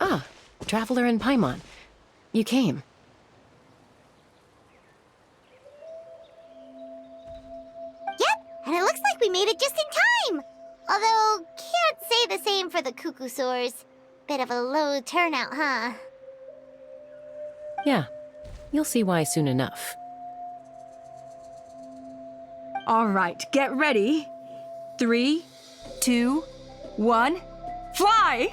Ah, Traveler and Paimon. You came. Yep, and it looks like we made it just in time. Although, can't say the same for the cuckoosaurs. Bit of a low turnout, huh? Yeah, you'll see why soon enough. All right, get ready. 3, 2, 1, fly!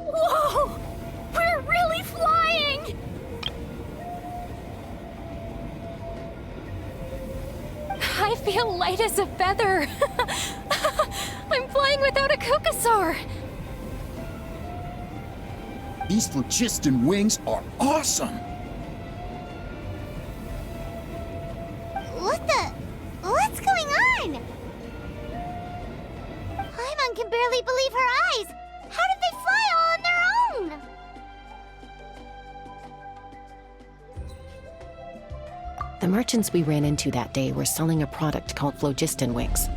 Whoa! We're really flying! I feel light as a feather. I'm flying without a cuckoosaur. These phlogiston wings are awesome! What's going on? Paimon can barely believe her eyes. How did they fly all on their own? The merchants we ran into that day were selling a product called phlogiston wings.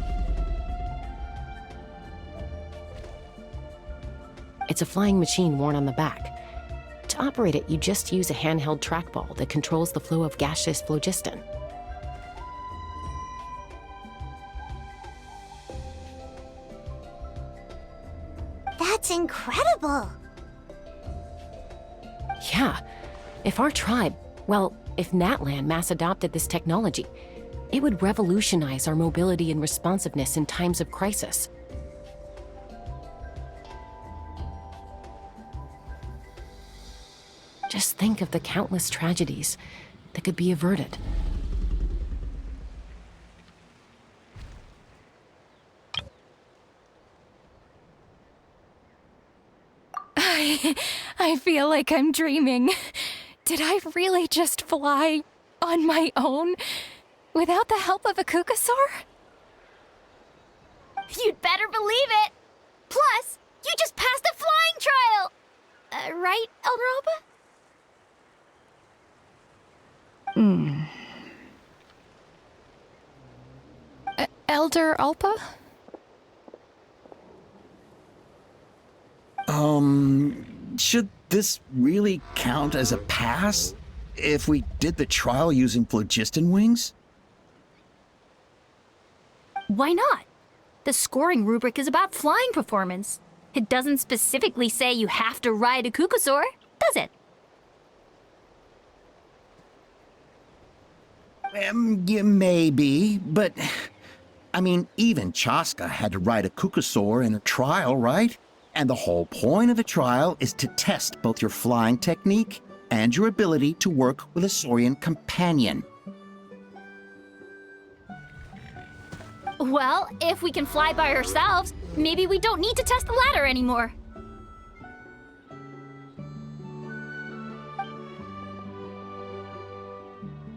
It's a flying machine worn on the back. To operate it, you just use a handheld trackball that controls the flow of gaseous phlogiston. That's incredible. Yeah, if our tribe, well, if Natlan mass adopted this technology, it would revolutionize our mobility and responsiveness in times of crisis. Just think of the countless tragedies that could be averted. I feel like I'm dreaming. Did I really just fly on my own without the help of a cuckoosaur? You'd better believe it. Plus, you just passed a flying trial. Right, Elder Alba? Elder Alpa? Should this really count as a pass if we did the trial using phlogiston wings? Why not? The scoring rubric is about flying performance. It doesn't specifically say you have to ride a cuckoosaur, does it? Yeah, maybe, but... I mean, even Chaska had to ride a cuckoosaur in a trial, right? And the whole point of the trial is to test both your flying technique and your ability to work with a Saurian companion. Well, if we can fly by ourselves, maybe we don't need to test the ladder anymore.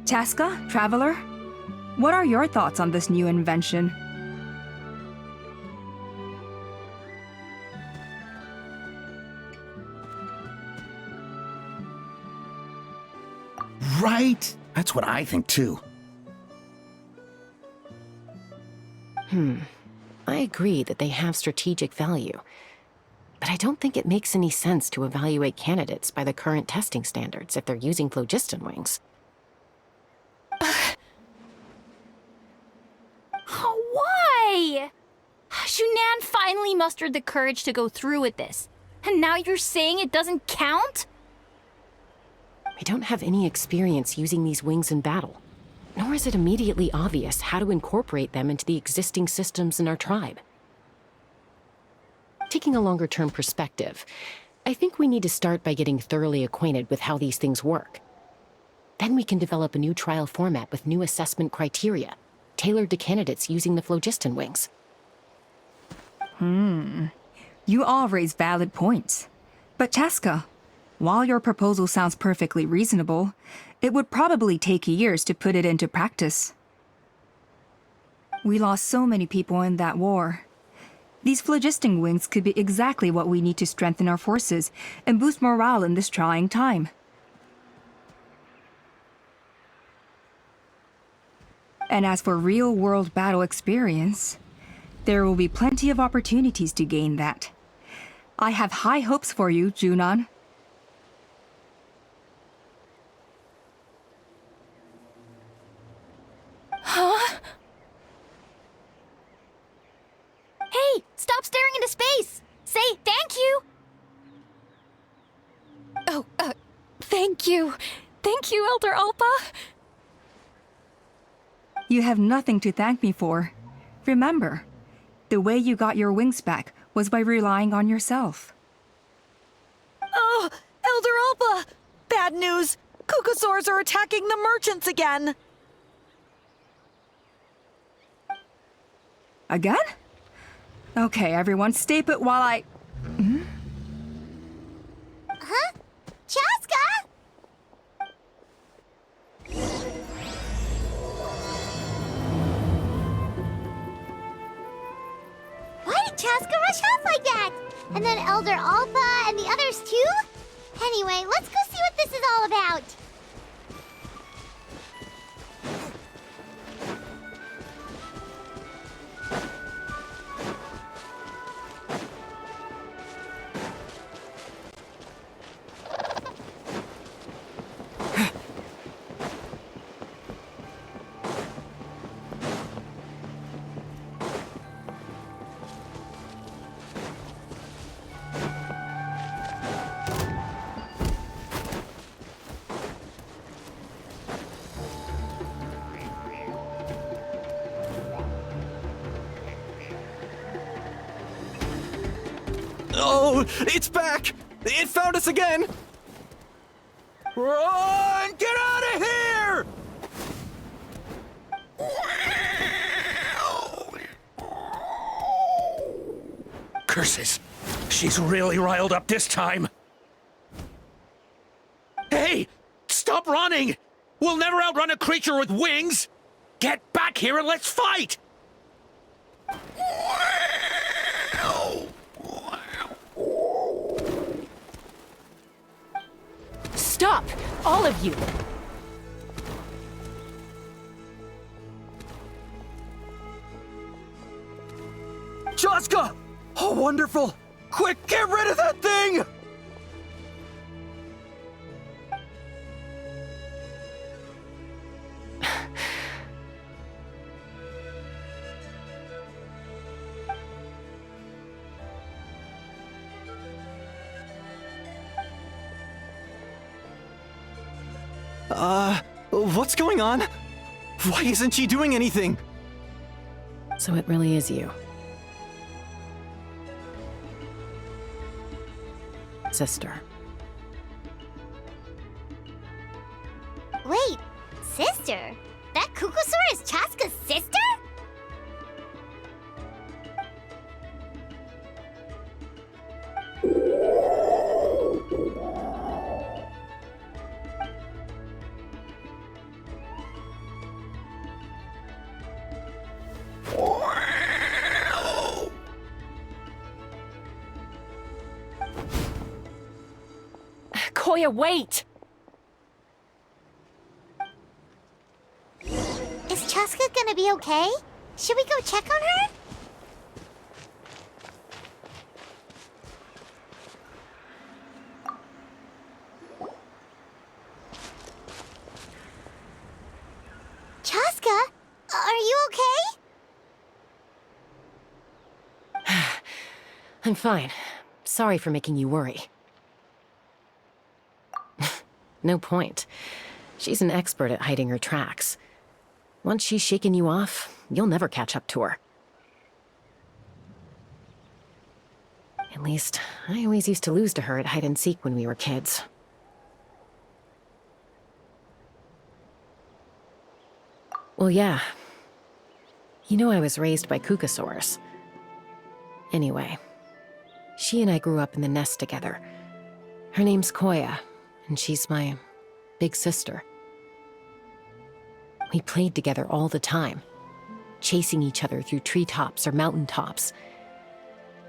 Chaska, Traveler, what are your thoughts on this new invention? Right? That's what I think too. I agree that they have strategic value, but I don't think it makes any sense to evaluate candidates by the current testing standards if they're using phlogiston wings. Why? Shunan finally mustered the courage to go through with this. And now you're saying it doesn't count? We don't have any experience using these wings in battle, nor is it immediately obvious how to incorporate them into the existing systems in our tribe. Taking a longer-term perspective, I think we need to start by getting thoroughly acquainted with how these things work. Then we can develop a new trial format with new assessment criteria, tailored to candidates using the phlogiston wings. You all raise valid points. But Chaska, while your proposal sounds perfectly reasonable, it would probably take years to put it into practice. We lost so many people in that war. These phlogiston wings could be exactly what we need to strengthen our forces and boost morale in this trying time. And as for real-world battle experience, There will be plenty of opportunities to gain that. I have high hopes for you, Junon. Huh? Hey, stop staring into space! Say thank you! Oh, thank you. Thank you, Elder Alpa. You have nothing to thank me for. Remember, the way you got your wings back was by relying on yourself. Oh, Elder Alpa! Bad news! Cucosaurs are attacking the merchants again! Again? Okay, everyone, stay put while I... Huh? Chaska? Why did Chaska rush off like that? And then Elder Alpa and the others too? Anyway, let's go see what this is all about. Oh, it's back! It found us again! Run! Get out of here! Curses! She's really riled up this time. Hey! Stop running! We'll never outrun a creature with wings! Get back here and let's fight! Stop! All of you! Chaska! Oh, wonderful! Quick, get rid of that thing! What's going on? Why isn't she doing anything? So it really is you. Sister. Wait, sister? That Cucosaur is Chaska's sister? Koya, wait! Is Chaska gonna be okay? Should we go check on her? Chaska, are you okay? I'm fine. Sorry for making you worry. No point. She's an expert at hiding her tracks. Once she's shaken you off, you'll never catch up to her. At least, I always used to lose to her at hide-and-seek when we were kids. Well, yeah. You know I was raised by Cucosaurs. Anyway, she and I grew up in the nest together. Her name's Koya, and she's my big sister. We played together all the time, chasing each other through treetops or mountaintops.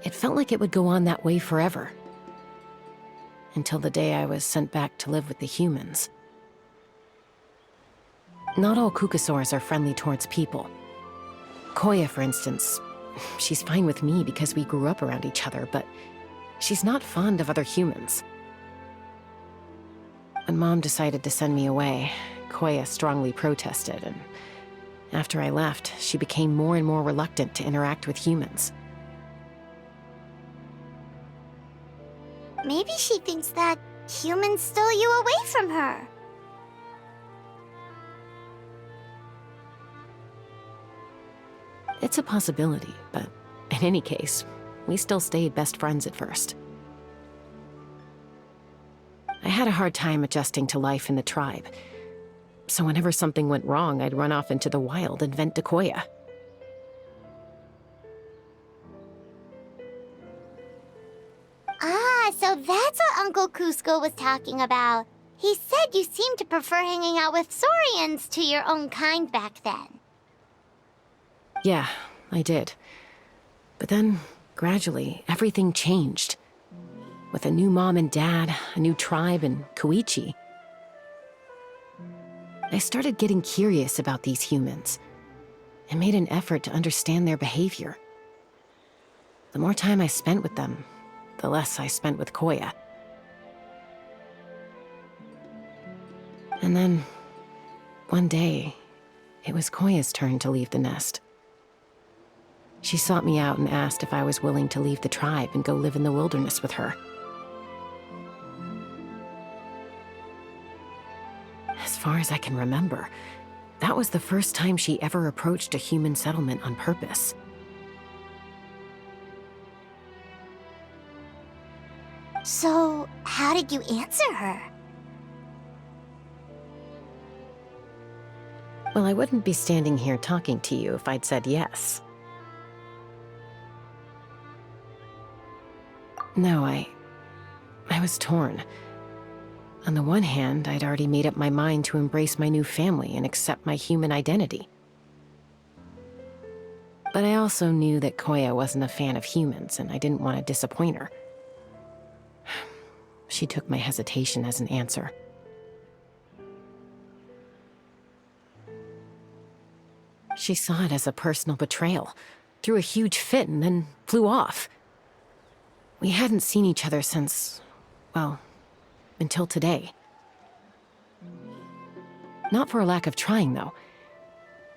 It felt like it would go on that way forever. Until the day I was sent back to live with the humans. Not all Cucosaurs are friendly towards people. Koya, for instance, she's fine with me because we grew up around each other, but she's not fond of other humans. When Mom decided to send me away, Koya strongly protested, and after I left, she became more and more reluctant to interact with humans. Maybe she thinks that humans stole you away from her. It's a possibility, but in any case, we still stayed best friends at first. I had a hard time adjusting to life in the tribe, so whenever something went wrong, I'd run off into the wild and vent to Koya. Ah, so that's what Uncle Cusco was talking about. He said you seemed to prefer hanging out with Saurians to your own kind back then. Yeah, I did. But then, gradually, everything changed. With a new mom and dad, a new tribe, and Koichi. I started getting curious about these humans, and made an effort to understand their behavior. The more time I spent with them, the less I spent with Koya. And then, one day, it was Koya's turn to leave the nest. She sought me out and asked if I was willing to leave the tribe and go live in the wilderness with her. As far as I can remember, that was the first time she ever approached a human settlement on purpose. So, how did you answer her? Well, I wouldn't be standing here talking to you if I'd said yes. No, I was torn. On the one hand, I'd already made up my mind to embrace my new family and accept my human identity. But I also knew that Koya wasn't a fan of humans, and I didn't want to disappoint her. She took my hesitation as an answer. She saw it as a personal betrayal, threw a huge fit, and then flew off. We hadn't seen each other since, well, until today. Not for a lack of trying, though.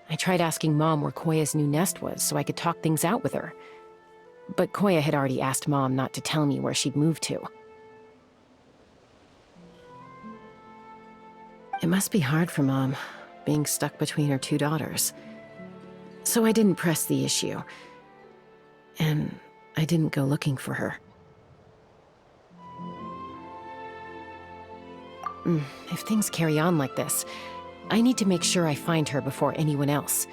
I tried asking Mom where Koya's new nest was so I could talk things out with her. But Koya had already asked Mom not to tell me where she'd moved to. It must be hard for Mom, being stuck between her two daughters. So I didn't press the issue. And I didn't go looking for her. If things carry on like this, I need to make sure I find her before anyone else,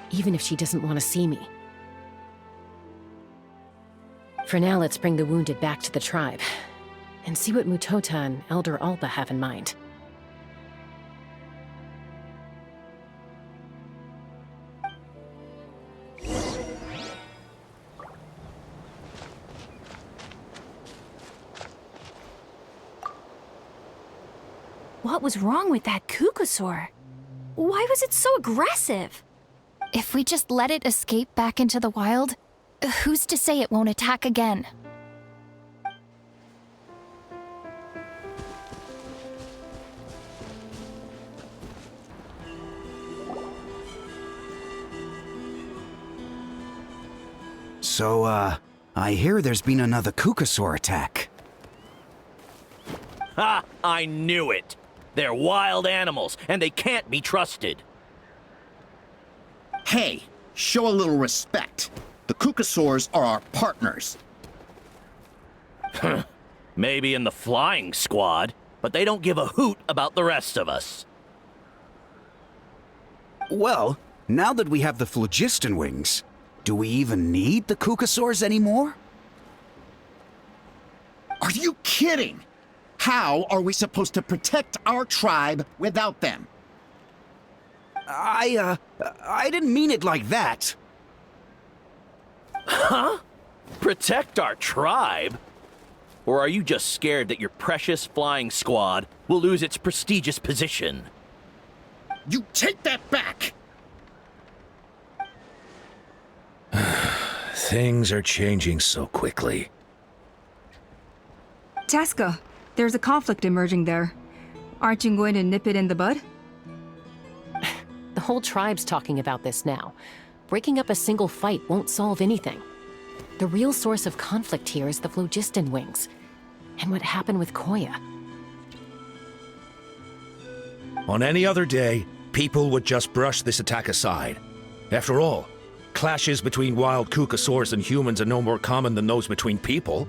even if she doesn't want to see me. For now, let's bring the wounded back to the tribe, and see what Mutota and Elder Alba have in mind. What was wrong with that Kukusaur? Why was it so aggressive? If we just let it escape back into the wild, who's to say it won't attack again? So, I hear there's been another Kukusaur attack. Ha! I knew it! They're wild animals, and they can't be trusted. Hey, show a little respect. The Kukusaurs are our partners. Maybe in the flying squad, but they don't give a hoot about the rest of us. Well, now that we have the phlogiston wings, do we even need the Kukusaurs anymore? Are you kidding? How are we supposed to protect our tribe without them? I didn't mean it like that. Huh? Protect our tribe? Or are you just scared that your precious flying squad will lose its prestigious position? You take that back! Things are changing so quickly. Chaska, there's a conflict emerging there. Aren't you going to nip it in the bud? The whole tribe's talking about this now. Breaking up a single fight won't solve anything. The real source of conflict here is the phlogiston wings, and what happened with Koya. On any other day, people would just brush this attack aside. After all, clashes between wild kukasaurs and humans are no more common than those between people.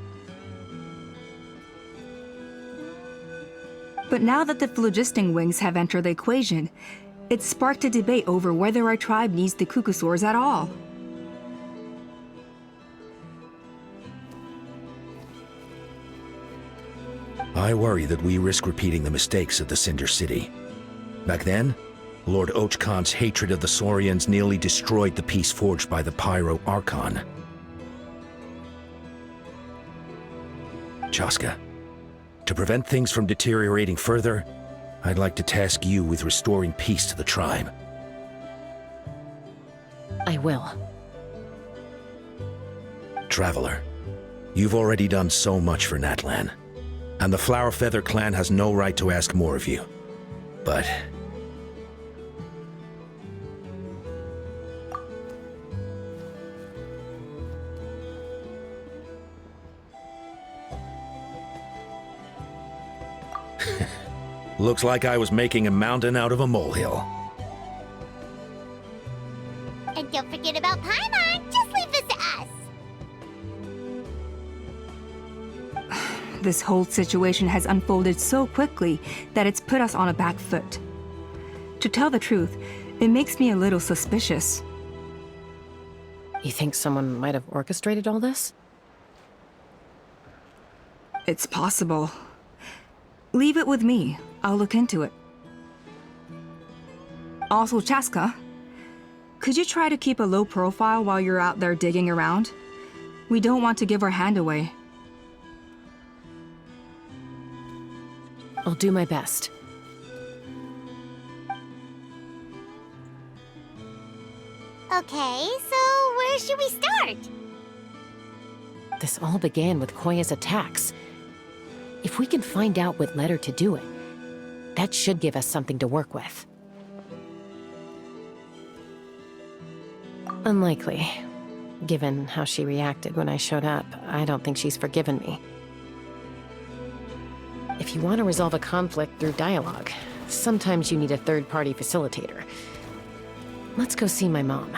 But now that the phlogiston wings have entered the equation, it's sparked a debate over whether our tribe needs the kukasaurs at all. I worry that we risk repeating the mistakes of the Cinder City. Back then, Lord Ochkon's hatred of the Saurians nearly destroyed the peace forged by the Pyro Archon. Chaska, to prevent things from deteriorating further, I'd like to task you with restoring peace to the tribe. I will. Traveler, you've already done so much for Natlan, and the Flower Feather clan has no right to ask more of you. But looks like I was making a mountain out of a molehill. And don't forget about Paimon. Just leave this to us. This whole situation has unfolded so quickly that it's put us on a back foot. To tell the truth, it makes me a little suspicious. You think someone might have orchestrated all this? It's possible. Leave it with me. I'll look into it. Also, Chaska, could you try to keep a low profile while you're out there digging around? We don't want to give our hand away. I'll do my best. Okay, so where should we start? This all began with Koya's attacks. If we can find out what led her to do it, that should give us something to work with. Unlikely. Given how she reacted when I showed up, I don't think she's forgiven me. If you want to resolve a conflict through dialogue, sometimes you need a third-party facilitator. Let's go see my mom.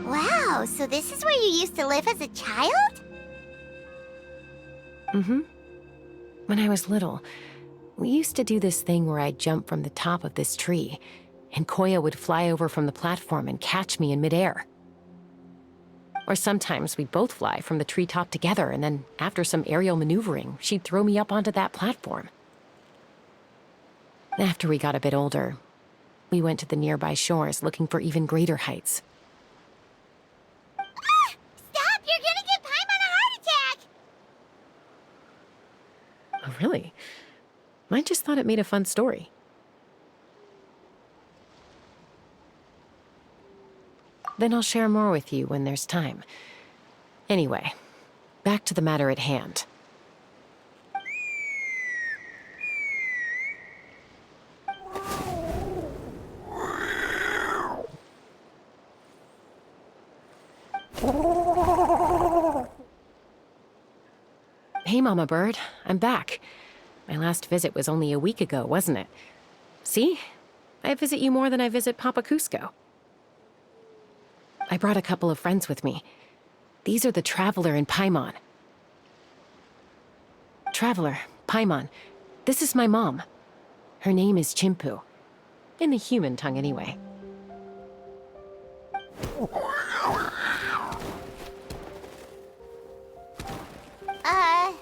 Wow, so this is where you used to live as a child? Mm-hmm. When I was little, we used to do this thing where I'd jump from the top of this tree, and Koya would fly over from the platform and catch me in midair. Or sometimes we'd both fly from the treetop together, and then after some aerial maneuvering, she'd throw me up onto that platform. After we got a bit older, we went to the nearby shores looking for even greater heights. really? I just thought it made a fun story. Then I'll share more with you when there's time. Anyway, back to the matter at hand. Hey, Mama Bird, I'm back. My last visit was only a week ago, wasn't it? See? I visit you more than I visit Papa Cusco. I brought a couple of friends with me. These are the Traveler and Paimon. Traveler, Paimon, this is my mom. Her name is Chimpu. In the human tongue, anyway. Hi!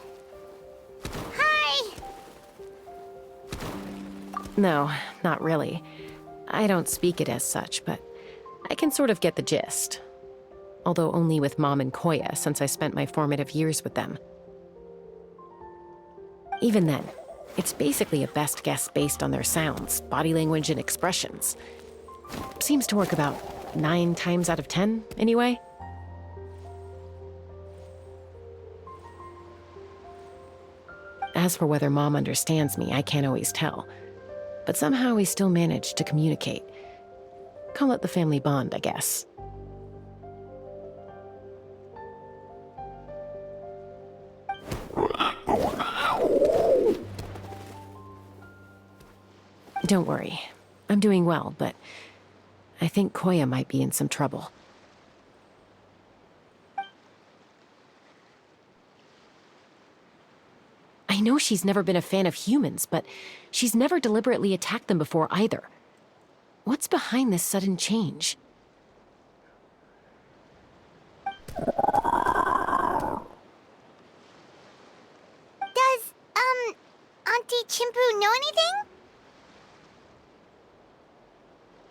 No, not really. I don't speak it as such, but I can sort of get the gist. Although only with Mom and Koya, since I spent my formative years with them. Even then, it's basically a best guess based on their sounds, body language, and expressions. Seems to work about 9 times out of 10, anyway. As for whether Mom understands me, I can't always tell. But somehow we still manage to communicate. Call it the family bond, I guess. Don't worry. I'm doing well, but I think Koya might be in some trouble. I know she's never been a fan of humans, but she's never deliberately attacked them before either. What's behind this sudden change? Does, Auntie Chimpu know anything?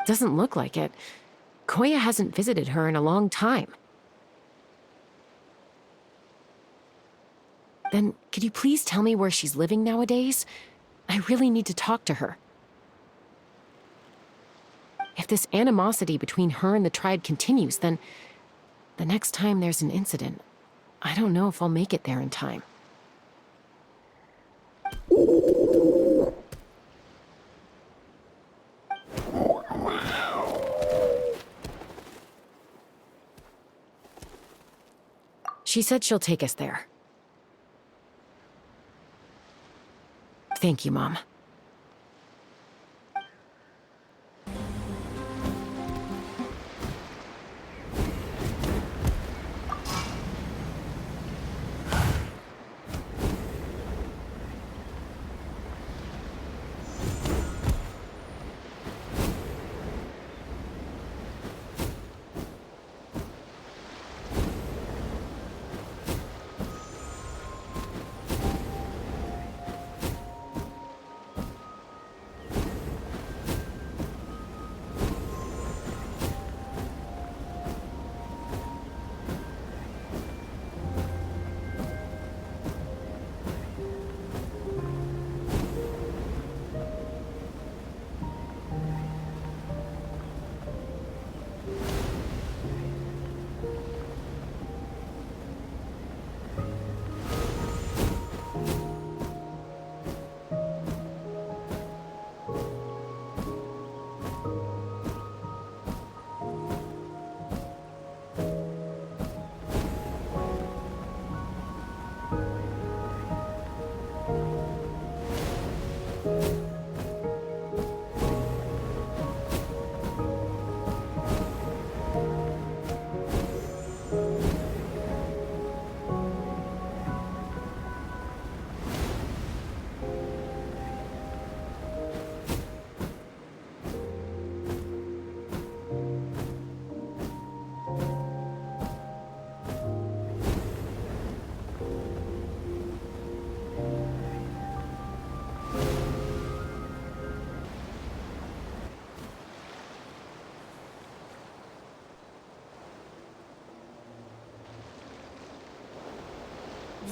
Doesn't look like it. Koya hasn't visited her in a long time. Then, could you please tell me where she's living nowadays? I really need to talk to her. If this animosity between her and the tribe continues, then the next time there's an incident, I don't know if I'll make it there in time. She said she'll take us there. Thank you, Mom.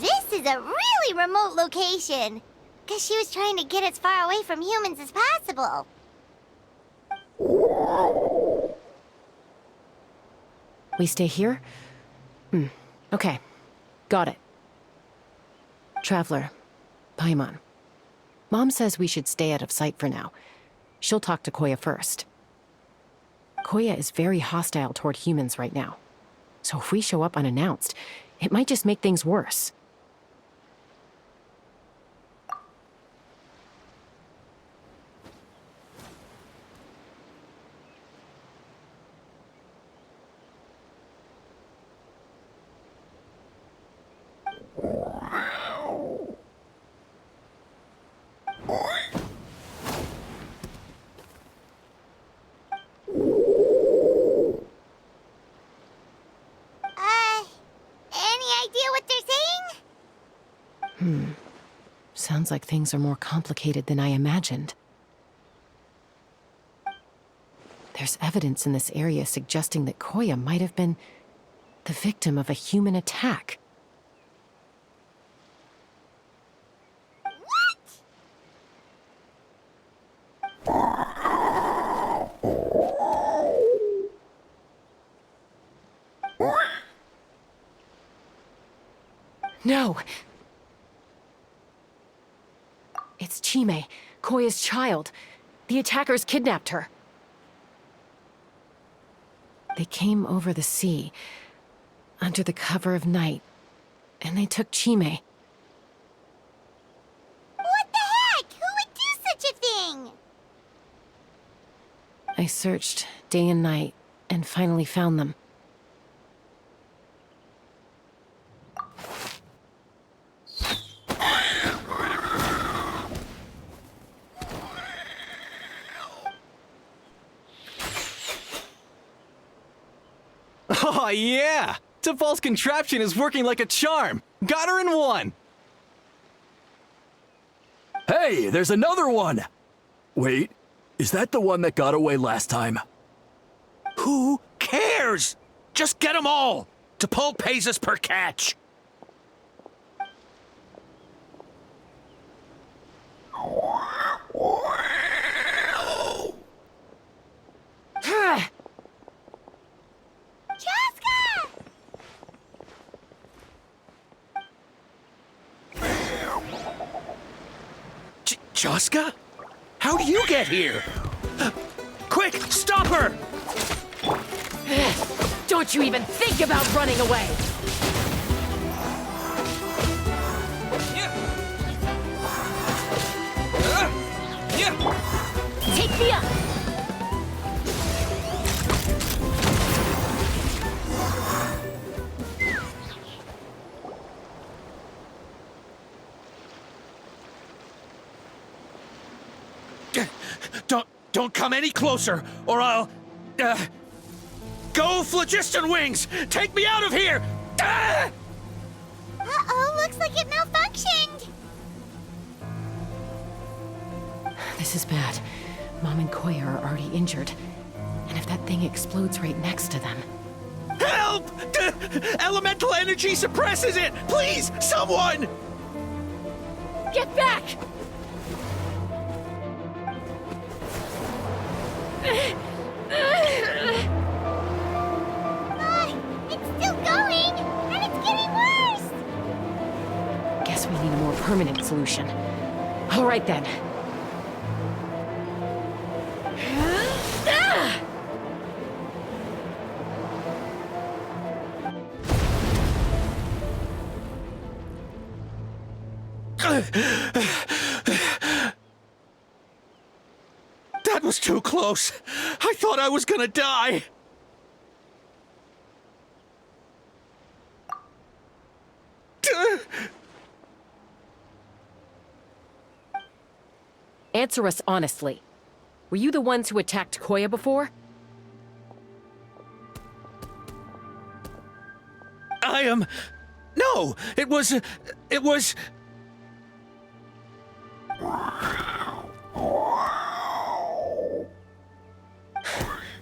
This is a really remote location. Because she was trying to get as far away from humans as possible. We stay here? Okay. Got it. Traveler, Paimon. Mom says we should stay out of sight for now. She'll talk to Koya first. Koya is very hostile toward humans right now. So if we show up unannounced, it might just make things worse. Any idea what they're saying? Sounds like things are more complicated than I imagined. There's evidence in this area suggesting that Koya might have been the victim of a human attack. No! It's Chime, Koya's child. The attackers kidnapped her. They came over the sea, under the cover of night, and they took Chime. What the heck? Who would do such a thing? I searched day and night, and finally found them. Oh, yeah! Tafal's contraption is working like a charm! Got her in one! Hey, there's another one! Wait, is that the one that got away last time? Who cares? Just get them all. T'Pol pays us per catch. Chaska! Chaska? How do you get here? Quick, stop her! Don't you even think about running away! Take me up! Don't come any closer, or I'll... Go, Phlogiston Wings! Take me out of here! Ah! Uh-oh, looks like it malfunctioned. This is bad. Mom and Koya are already injured. And if that thing explodes right next to them... Help! Elemental energy suppresses it! Please, someone! Get back! It's still going, and it's getting worse. Guess we need a more permanent solution. All right then. That was too close. I thought I was gonna die. Answer us honestly. Were you the ones who attacked Koya before? I am... No, it was...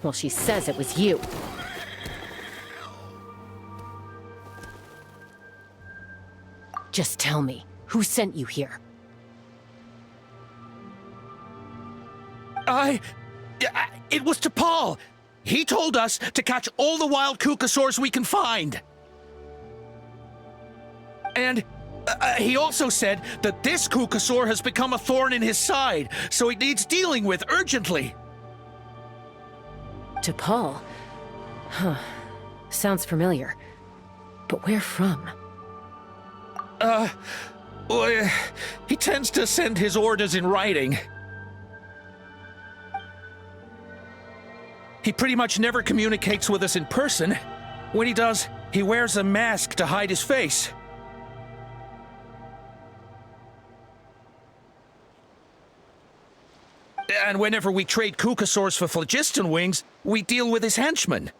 Well, she says it was you. Just tell me, who sent you here? It was to Paul. He told us to catch all the wild kukasaurs we can find. And he also said that this kukasaur has become a thorn in his side, so it needs dealing with urgently. To Paul? Huh. Sounds familiar. But where from? Well, he tends to send his orders in writing. He pretty much never communicates with us in person. When he does, he wears a mask to hide his face. And whenever we trade kukasaurs for phlogiston wings, we deal with his henchmen.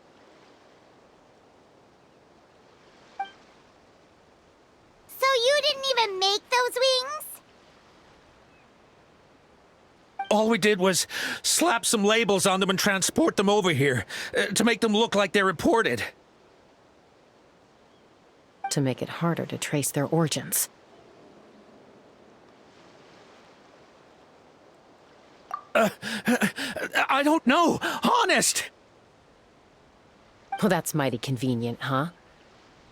So you didn't even make those wings? All we did was slap some labels on them and transport them over here, to make them look like they're imported. To make it harder to trace their origins. I don't know, honest! Well, that's mighty convenient, huh?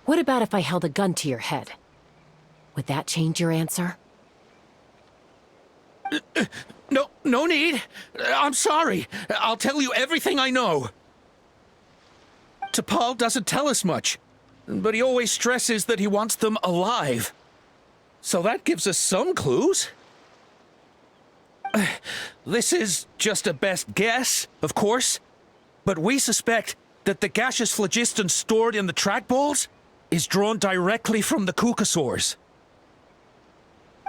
What about if I held a gun to your head? Would that change your answer? No need. I'm sorry. I'll tell you everything I know. T'Pol doesn't tell us much, but he always stresses that he wants them alive. So that gives us some clues. This is just a best guess, of course, but we suspect that the gaseous phlogiston stored in the trackballs is drawn directly from the kukasaurs.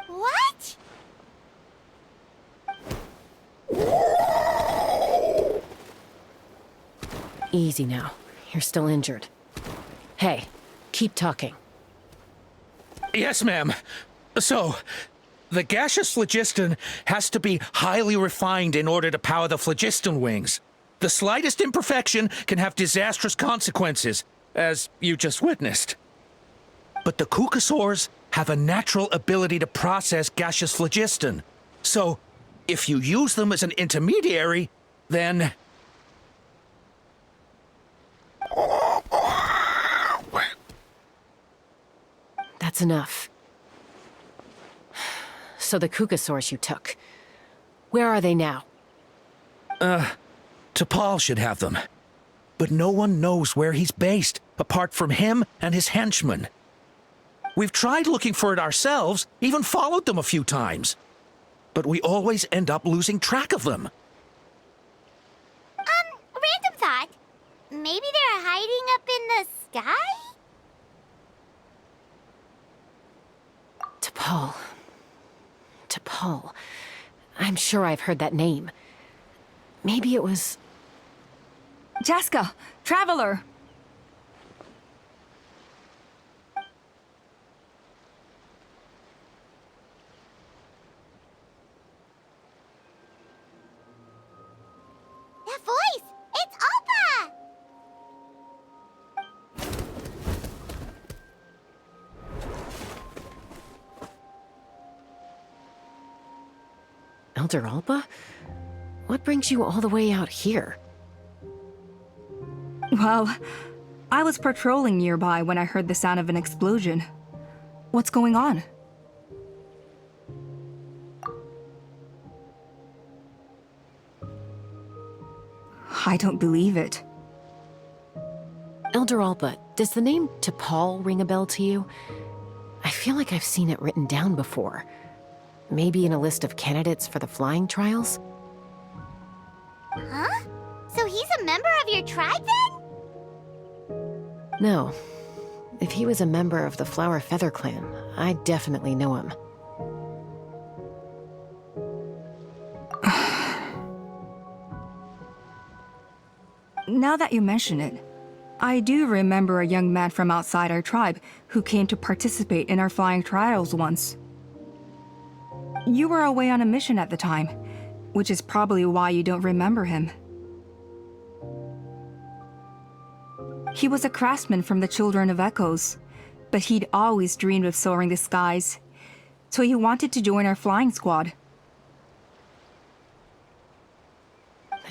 What? Easy now. You're still injured. Hey, keep talking. Yes, ma'am. So, the gaseous phlogiston has to be highly refined in order to power the phlogiston wings. The slightest imperfection can have disastrous consequences, as you just witnessed. But the kukasaurs have a natural ability to process gaseous phlogiston. So, if you use them as an intermediary, then... That's enough. So the kukasaurs you took. Where are they now? T'Pol should have them. But no one knows where he's based, apart from him and his henchmen. We've tried looking for it ourselves, even followed them a few times. But we always end up losing track of them. Random thought. Maybe they're hiding up in the sky? T'Pol. T'Pol. I'm sure I've heard that name. Maybe it was... Chaska, Traveler! That voice! It's Appa! Elder Alba? What brings you all the way out here? Well, I was patrolling nearby when I heard the sound of an explosion. What's going on? I don't believe it. Elder Alba, does the name T'Pol ring a bell to you? I feel like I've seen it written down before. Maybe in a list of candidates for the flying trials? Huh? So he's a member of your tribe then? No. If he was a member of the Flower Feather Clan, I definitely know him. Now that you mention it, I do remember a young man from outside our tribe who came to participate in our flying trials once. You were away on a mission at the time, which is probably why you don't remember him. He was a craftsman from the Children of Echoes, but he'd always dreamed of soaring the skies, so he wanted to join our flying squad.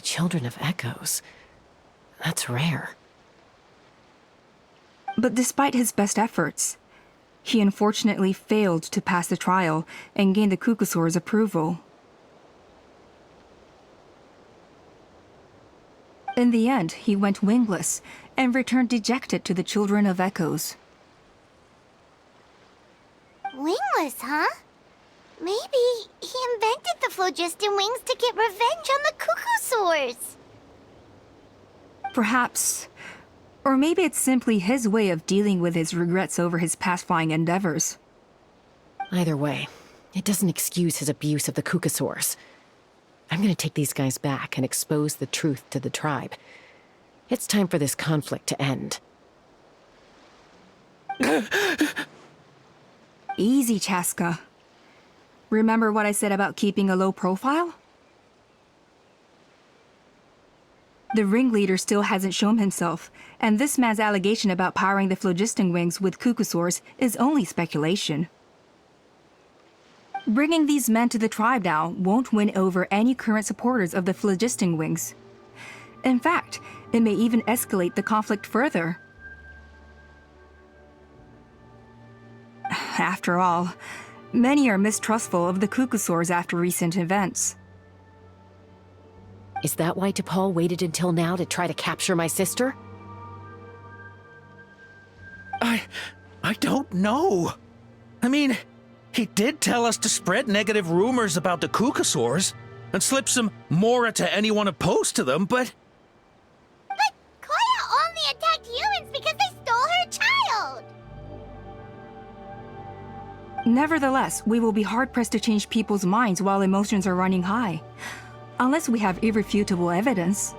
Children of Echoes. That's rare. But despite his best efforts, he unfortunately failed to pass the trial and gain the Kukusaur's approval. In the end, he went wingless and returned dejected to the Children of Echoes. Wingless, huh? Maybe he invented the phlogiston wings to get revenge on the Kukusaurs. Perhaps. Or maybe it's simply his way of dealing with his regrets over his past flying endeavors. Either way, it doesn't excuse his abuse of the Kukusaurs. I'm gonna take these guys back and expose the truth to the tribe. It's time for this conflict to end. Easy, Chaska. Remember what I said about keeping a low profile? The ringleader still hasn't shown himself, and this man's allegation about powering the phlogiston wings with Kukusaurs is only speculation. Bringing these men to the tribe now won't win over any current supporters of the phlogiston wings. In fact, it may even escalate the conflict further. After all, many are mistrustful of the Kukusaurs after recent events. Is that why T'Pol waited until now to try to capture my sister? I don't know. I mean, he did tell us to spread negative rumors about the Kukusaurs and slip some Mora to anyone opposed to them, but... But Koya only attacked humans because they stole her child! Nevertheless, we will be hard-pressed to change people's minds while emotions are running high. Unless we have irrefutable evidence.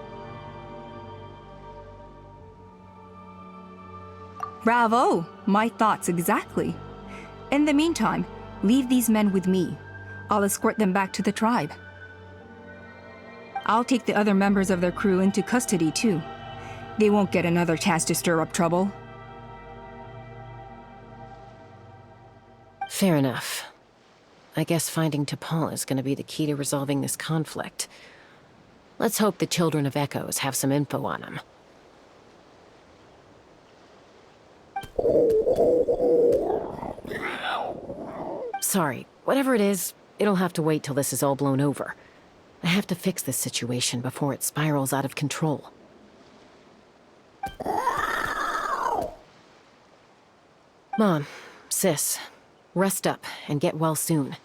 Bravo! My thoughts exactly. In the meantime, leave these men with me. I'll escort them back to the tribe. I'll take the other members of their crew into custody too. They won't get another chance to stir up trouble. Fair enough. I guess finding T'Pol is gonna be the key to resolving this conflict. Let's hope the Children of Echoes have some info on him. Sorry, whatever it is, it'll have to wait till this is all blown over. I have to fix this situation before it spirals out of control. Mom, sis, rest up and get well soon.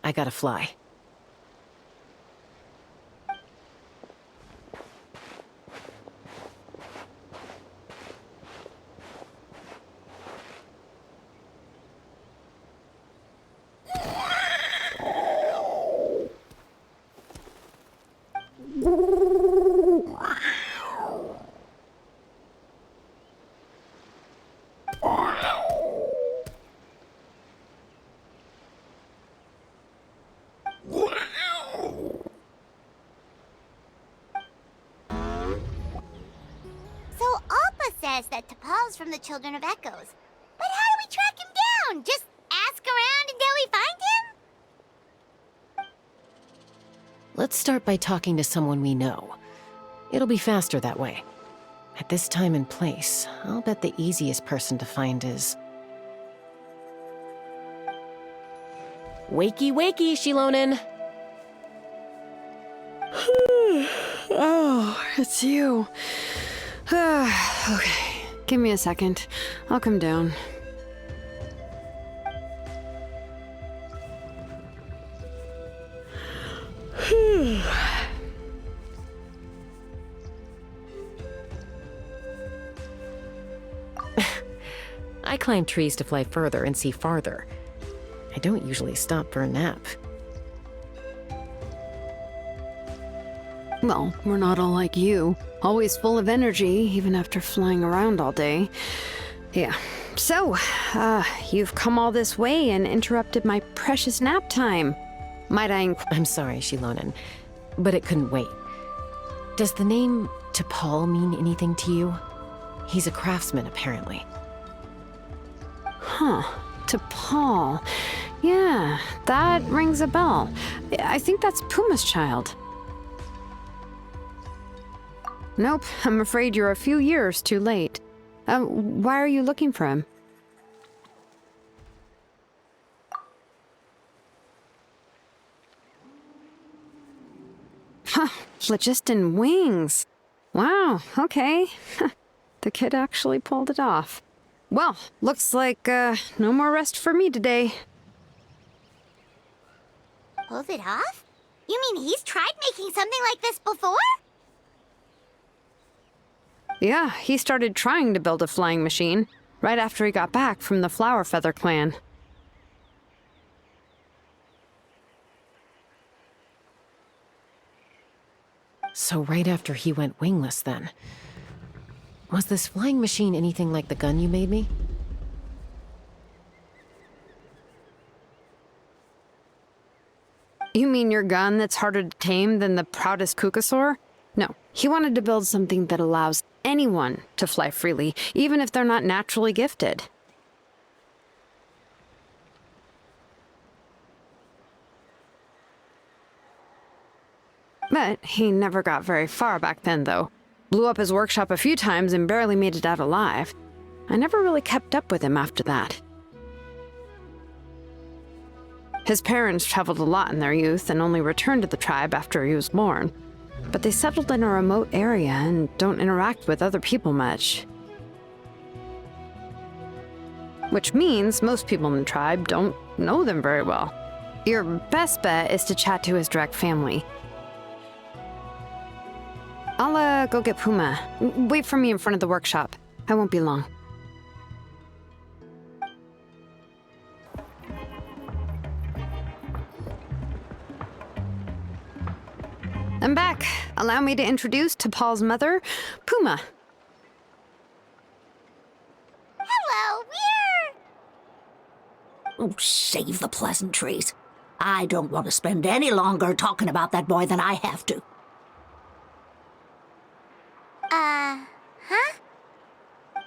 I gotta fly. That T'Pol's from the Children of Echoes. But how do we track him down? Just ask around until we find him? Let's start by talking to someone we know. It'll be faster that way. At this time and place, I'll bet the easiest person to find is... Wakey, wakey, Shilonen! Oh, it's you. Okay, give me a second. I'll come down. I climb trees to fly further and see farther. I don't usually stop for a nap. Well, we're not all like you. Always full of energy, even after flying around all day. Yeah. So, you've come all this way and interrupted my precious nap time. Might I I'm sorry, Shilonen, but it couldn't wait. Does the name T'Pol mean anything to you? He's a craftsman, apparently. Huh. T'Pol. Yeah, that rings a bell. I think that's Puma's child. Nope, I'm afraid you're a few years too late. Why are you looking for him? Huh, phlogiston wings. Wow, okay. The kid actually pulled it off. Well, looks like, no more rest for me today. Pulled it off? You mean he's tried making something like this before? Yeah, he started trying to build a flying machine right after he got back from the Flower Feather clan. So right after he went wingless then. Was this flying machine anything like the gun you made me? You mean your gun that's harder to tame than the proudest Kukasaur? No, he wanted to build something that allows anyone to fly freely, even if they're not naturally gifted. But he never got very far back then, though. Blew up his workshop a few times and barely made it out alive. I never really kept up with him after that. His parents traveled a lot in their youth and only returned to the tribe after he was born. But they settled in a remote area and don't interact with other people much. Which means most people in the tribe don't know them very well. Your best bet is to chat to his direct family. I'll go get Puma. Wait for me in front of the workshop. I won't be long. I'm back. Allow me to introduce T'Pol's mother, Puma. Hello, we're... Oh, save the pleasantries. I don't want to spend any longer talking about that boy than I have to. Huh?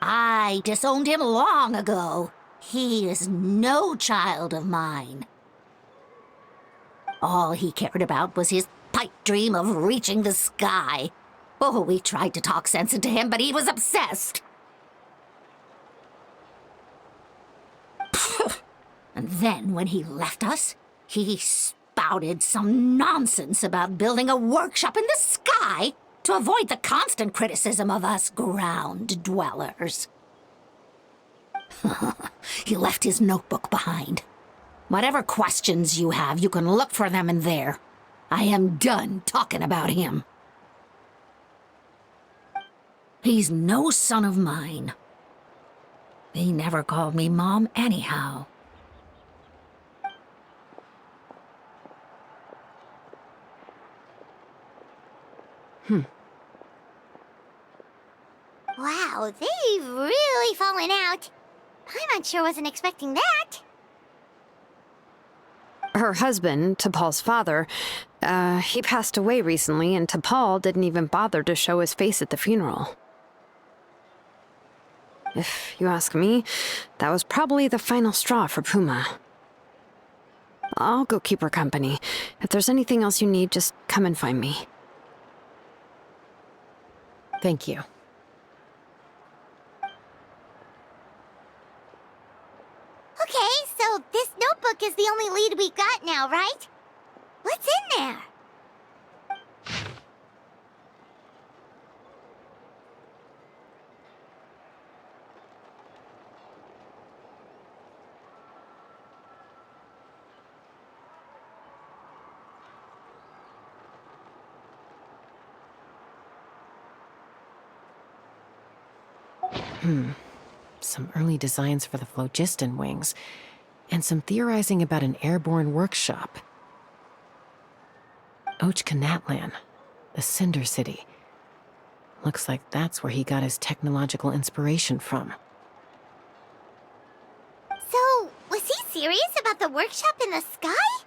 I disowned him long ago. He is no child of mine. All he cared about was his pipe dream of reaching the sky. Oh, we tried to talk sense into him, but he was obsessed. And then when he left us, he spouted some nonsense about building a workshop in the sky to avoid the constant criticism of us ground dwellers. He left his notebook behind. Whatever questions you have, you can look for them in there. I am done talking about him. He's no son of mine. He never called me Mom anyhow. Wow, they've really fallen out. Paimon sure wasn't expecting that. Her husband, T'Pol's father, he passed away recently, and T'Pol didn't even bother to show his face at the funeral. If you ask me, that was probably the final straw for Puma. I'll go keep her company. If there's anything else you need, just come and find me. Thank you. Okay, so this notebook is the only lead we've got now, right? What's in there? Some early designs for the phlogiston wings, and some theorizing about an airborne workshop. Ochkanatlan, the Cinder City. Looks like that's where he got his technological inspiration from. So, was he serious about the workshop in the sky?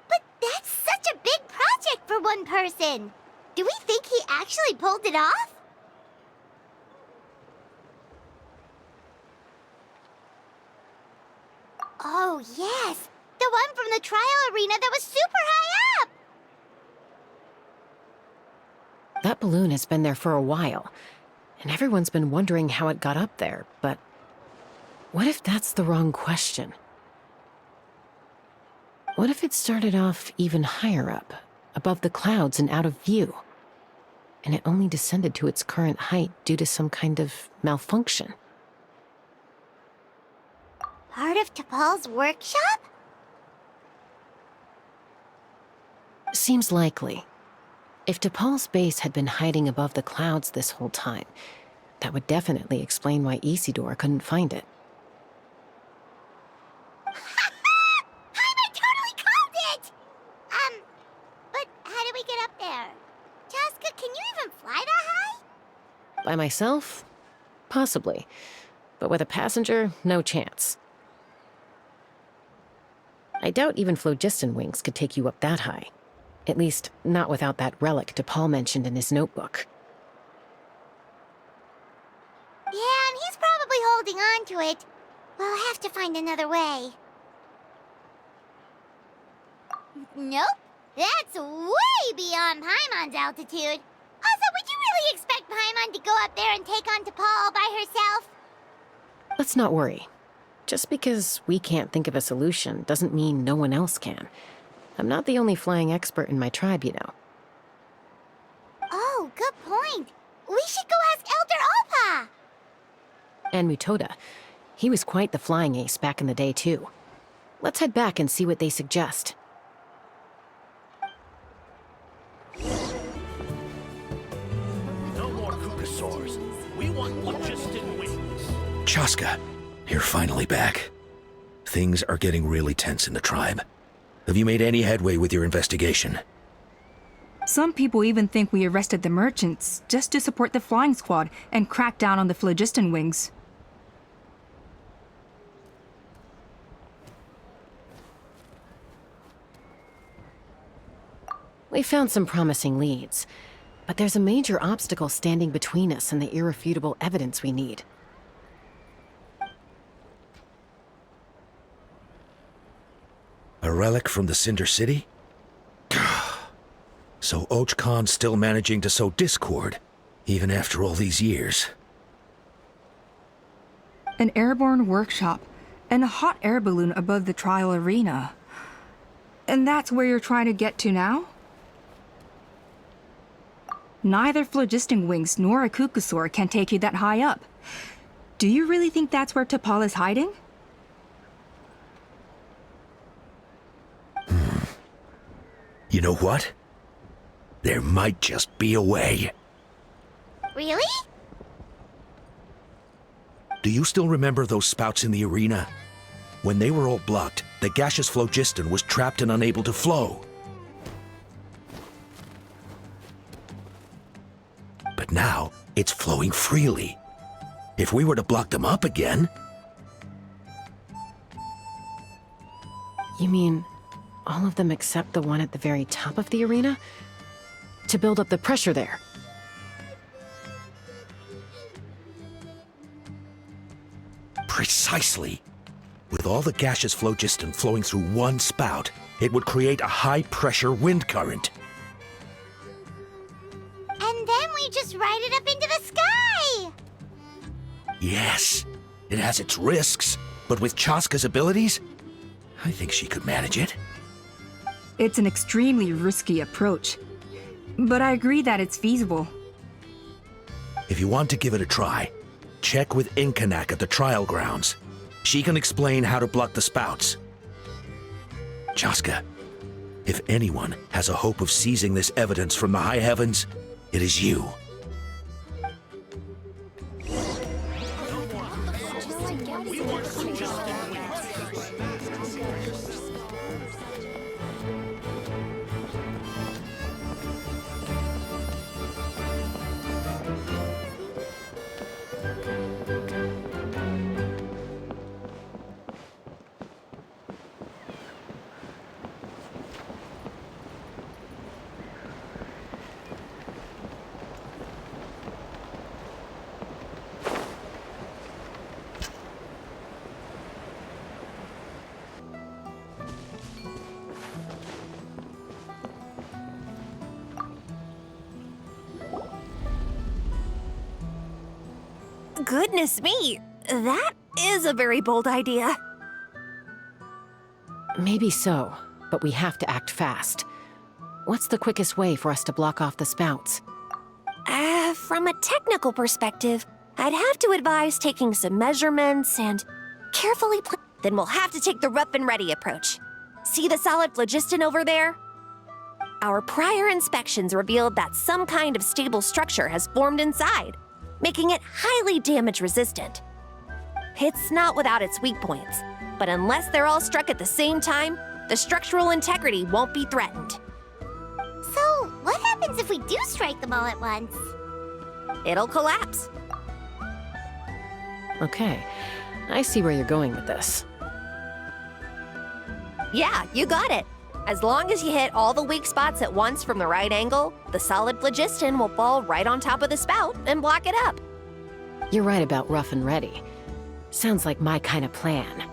But that's such a big project for one person. Do we think he actually pulled it off? Oh, yes. The one from the trial arena that was super high up. That balloon has been there for a while, and everyone's been wondering how it got up there, but what if that's the wrong question? What if it started off even higher up, above the clouds and out of view, and it only descended to its current height due to some kind of malfunction? Part of T'Pol's workshop? Seems likely. If T'Pol's base had been hiding above the clouds this whole time, that would definitely explain why Isidore couldn't find it. I totally called it! But how do we get up there? Chaska, can you even fly that high? By myself? Possibly. But with a passenger, no chance. I doubt even phlogiston wings could take you up that high. At least, not without that relic T'Pol mentioned in his notebook. Yeah, and he's probably holding on to it. We'll have to find another way. Nope. That's way beyond Paimon's altitude. Also, would you really expect Paimon to go up there and take on T'Pol all by herself? Let's not worry. Just because we can't think of a solution doesn't mean no one else can. I'm not the only flying expert in my tribe, you know. Oh, good point. We should go ask Elder Alpa. And Mutoda. He was quite the flying ace back in the day, too. Let's head back and see what they suggest. No more Kukasaurs. We want phlogiston wings. Chaska, you're finally back. Things are getting really tense in the tribe. Have you made any headway with your investigation? Some people even think we arrested the merchants just to support the flying squad and crack down on the phlogiston wings. We found some promising leads, but there's a major obstacle standing between us and the irrefutable evidence we need. A relic from the Cinder City? So Och Khan's still managing to sow discord, even after all these years. An airborne workshop and a hot air balloon above the trial arena. And that's where you're trying to get to now? Neither phlogiston wings nor a Kukusaur can take you that high up. Do you really think that's where T'Pol is hiding? You know what? There might just be a way. Really? Do you still remember those spouts in the arena? When they were all blocked, the gaseous phlogiston was trapped and unable to flow. But now, it's flowing freely. If we were to block them up again... You mean all of them except the one at the very top of the arena? To build up the pressure there? Precisely. With all the gaseous phlogiston flowing through one spout, it would create a high-pressure wind current. And then we just ride it up into the sky! Yes, it has its risks, but with Chaska's abilities, I think she could manage it. It's an extremely risky approach, but I agree that it's feasible. If you want to give it a try, check with Inkanak at the trial grounds. She can explain how to block the spouts. Chaska, if anyone has a hope of seizing this evidence from the high heavens, it is you. Goodness me, that is a very bold idea. Maybe so, but we have to act fast. What's the quickest way for us to block off the spouts? From a technical perspective, I'd have to advise taking some measurements and carefully Then we'll have to take the rough and ready approach. See the solid phlogiston over there? Our prior inspections revealed that some kind of stable structure has formed inside, making it highly damage resistant. It's not without its weak points, but unless they're all struck at the same time, the structural integrity won't be threatened. So, what happens if we do strike them all at once? It'll collapse. Okay, I see where you're going with this. Yeah, you got it. As long as you hit all the weak spots at once from the right angle, the solid phlogiston will fall right on top of the spout and block it up. You're right about rough and ready. Sounds like my kind of plan.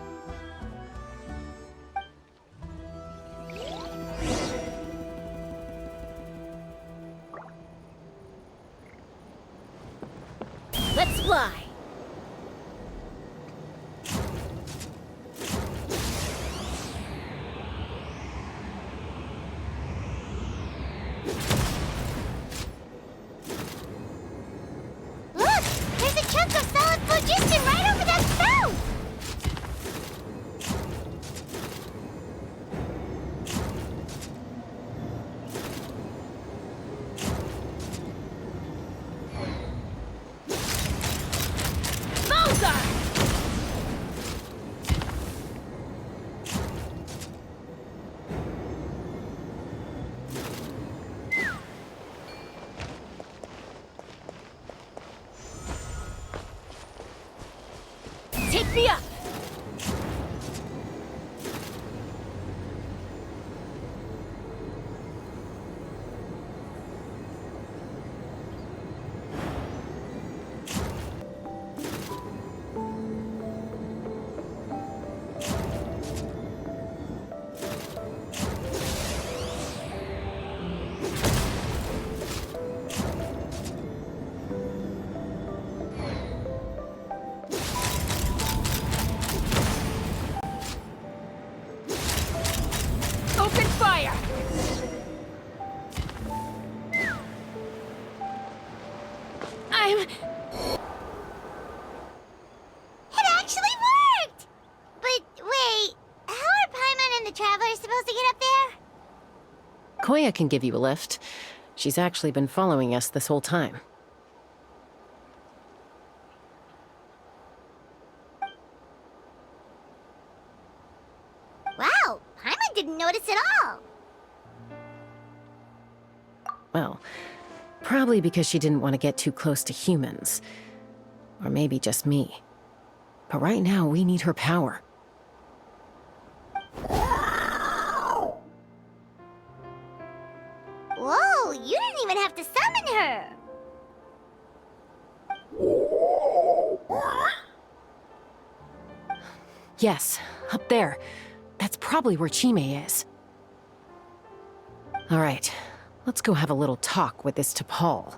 Let's fly! Look! There's a chunk of solid phlogiston right over that spout! Take me up! Open fire! It actually worked! But wait, how are Paimon and the Travelers supposed to get up there? Koya can give you a lift. She's actually been following us this whole time. Wow, Paimon didn't notice at all. Well, probably because she didn't want to get too close to humans. Or maybe just me. But right now, we need her power. Whoa, you didn't even have to summon her! Yes, up there. That's probably where Chime is. All right, let's go have a little talk with this T'Pol.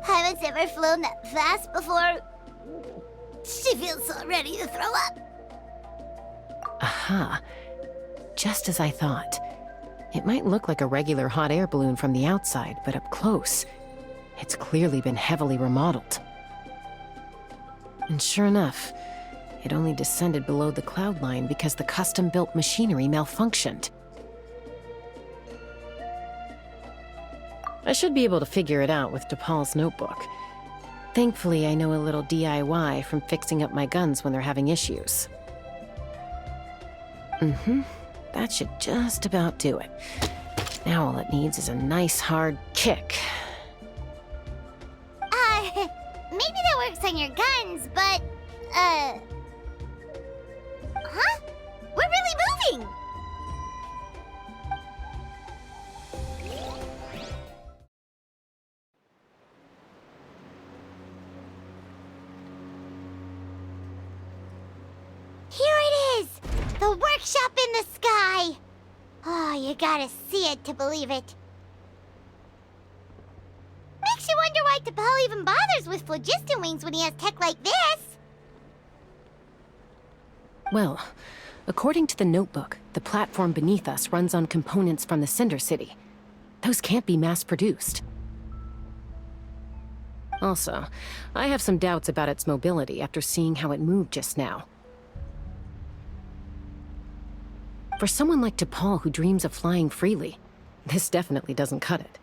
Haven't ever flown that fast before. She feels so ready to throw up. Aha. Just as I thought. It might look like a regular hot air balloon from the outside, but up close, it's clearly been heavily remodeled. And sure enough, it only descended below the cloud line because the custom-built machinery malfunctioned. I should be able to figure it out with T'Pol's notebook. Thankfully, I know a little DIY from fixing up my guns when they're having issues. That should just about do it. Now all it needs is a nice hard kick. Maybe that works on your guns, but, huh? We're really moving! Here it is! The workshop in the sky! Oh, you gotta see it to believe it. Makes you wonder why T'Pol even bothers with phlogiston wings when he has tech like this. Well, according to the notebook, the platform beneath us runs on components from the Cinder City. Those can't be mass-produced. Also, I have some doubts about its mobility after seeing how it moved just now. For someone like T'Pol who dreams of flying freely, this definitely doesn't cut it.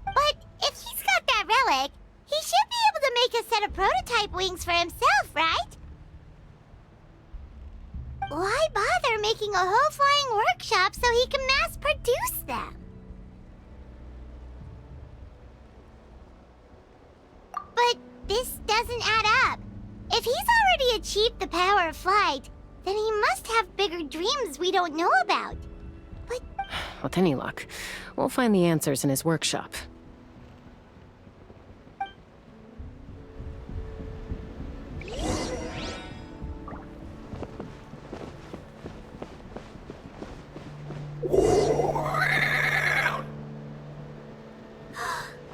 But if he's got that relic, he should be able to make a set of prototype wings for himself, right? Why bother making a whole flying workshop so he can mass produce them? But this doesn't add up. If he's already achieved the power of flight, then he must have bigger dreams we don't know about. But With any luck, we'll find the answers in his workshop.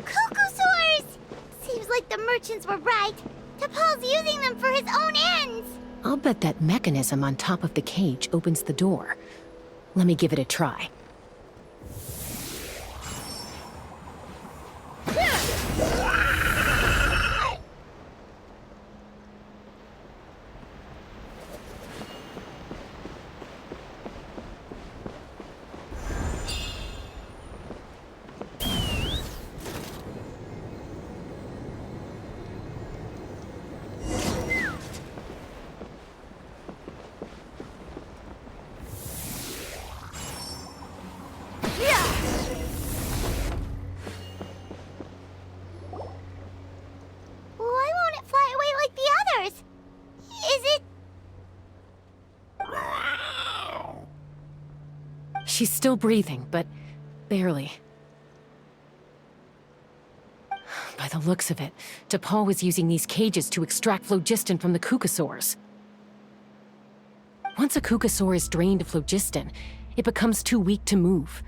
Cuckoosaurs! Seems like the merchants were right. T'Pol's using them for his own ends. I'll bet that mechanism on top of the cage opens the door. Let me give it a try. Why won't it fly away like the others? Is it... She's still breathing, but barely. By the looks of it, T'Pol was using these cages to extract phlogiston from the cuckosaurs. Once a cuckosaur is drained of phlogiston, it becomes too weak to move.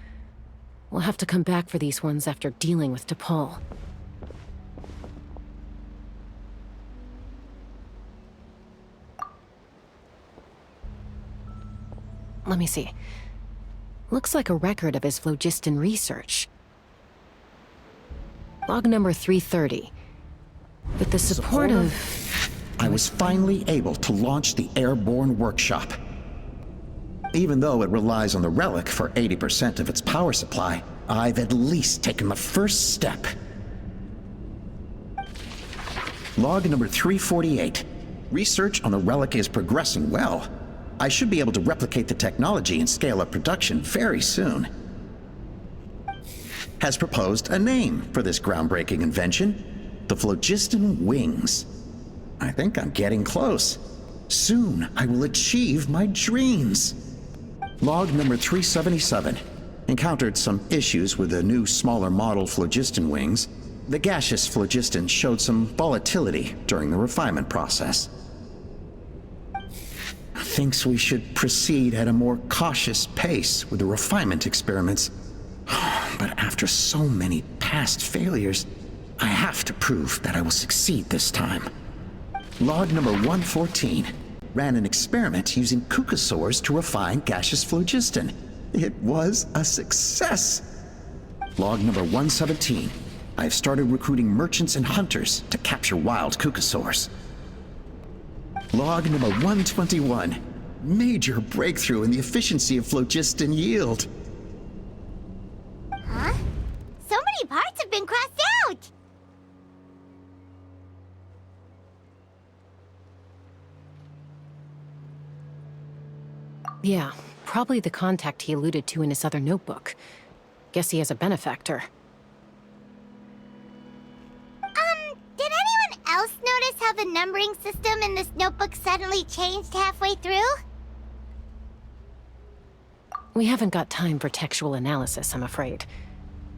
We'll have to come back for these ones after dealing with T'Pol. Let me see. Looks like a record of his phlogiston research. Log number 330. With the support of... I was finally able to launch the airborne workshop. Even though it relies on the relic for 80% of its power supply, I've at least taken the first step. Log number 348. Research on the relic is progressing well. I should be able to replicate the technology and scale up production very soon. Has proposed a name for this groundbreaking invention: the phlogiston wings. I think I'm getting close. Soon I will achieve my dreams. Log number 377. Encountered some issues with the new smaller model phlogiston wings. The gaseous phlogiston showed some volatility during the refinement process. Thinks we should proceed at a more cautious pace with the refinement experiments. But after so many past failures, I have to prove that I will succeed this time. Log number 114. Ran an experiment using cuckosaurs to refine gaseous phlogiston. It was a success. Log number 117. I've started recruiting merchants and hunters to capture wild cuckosaurs. Log number 121. Major breakthrough in the efficiency of phlogiston yield. Huh? Somebody many parts have been crossed out? Yeah, probably the contact he alluded to in his other notebook. Guess he has a benefactor. Did anyone else notice how the numbering system in this notebook suddenly changed halfway through? We haven't got time for textual analysis, I'm afraid.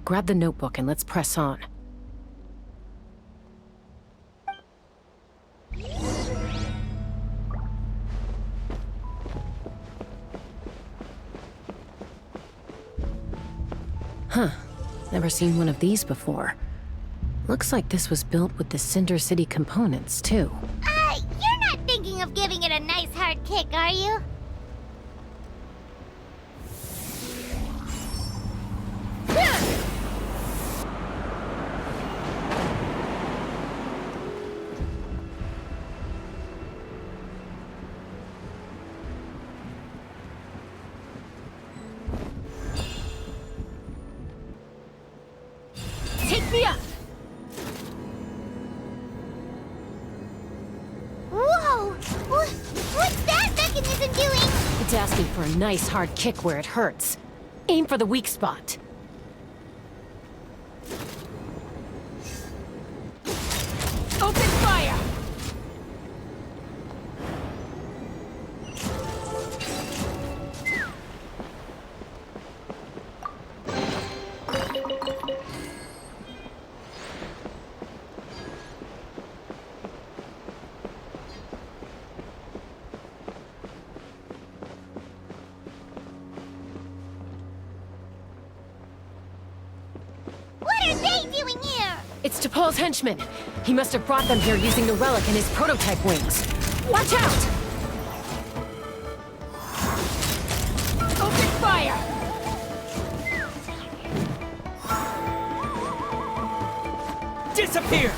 Grab the notebook and let's press on. Huh. Never seen one of these before. Looks like this was built with the Cinder City components, too. You're not thinking of giving it a nice hard kick, are you? Take me up! Whoa! What's that mechanism doing? It's asking for a nice hard kick where it hurts. Aim for the weak spot. Open fire! What are they doing here? It's T'Pol's henchman. He must have brought them here using the relic in his prototype wings. Watch out! Open fire! Disappear!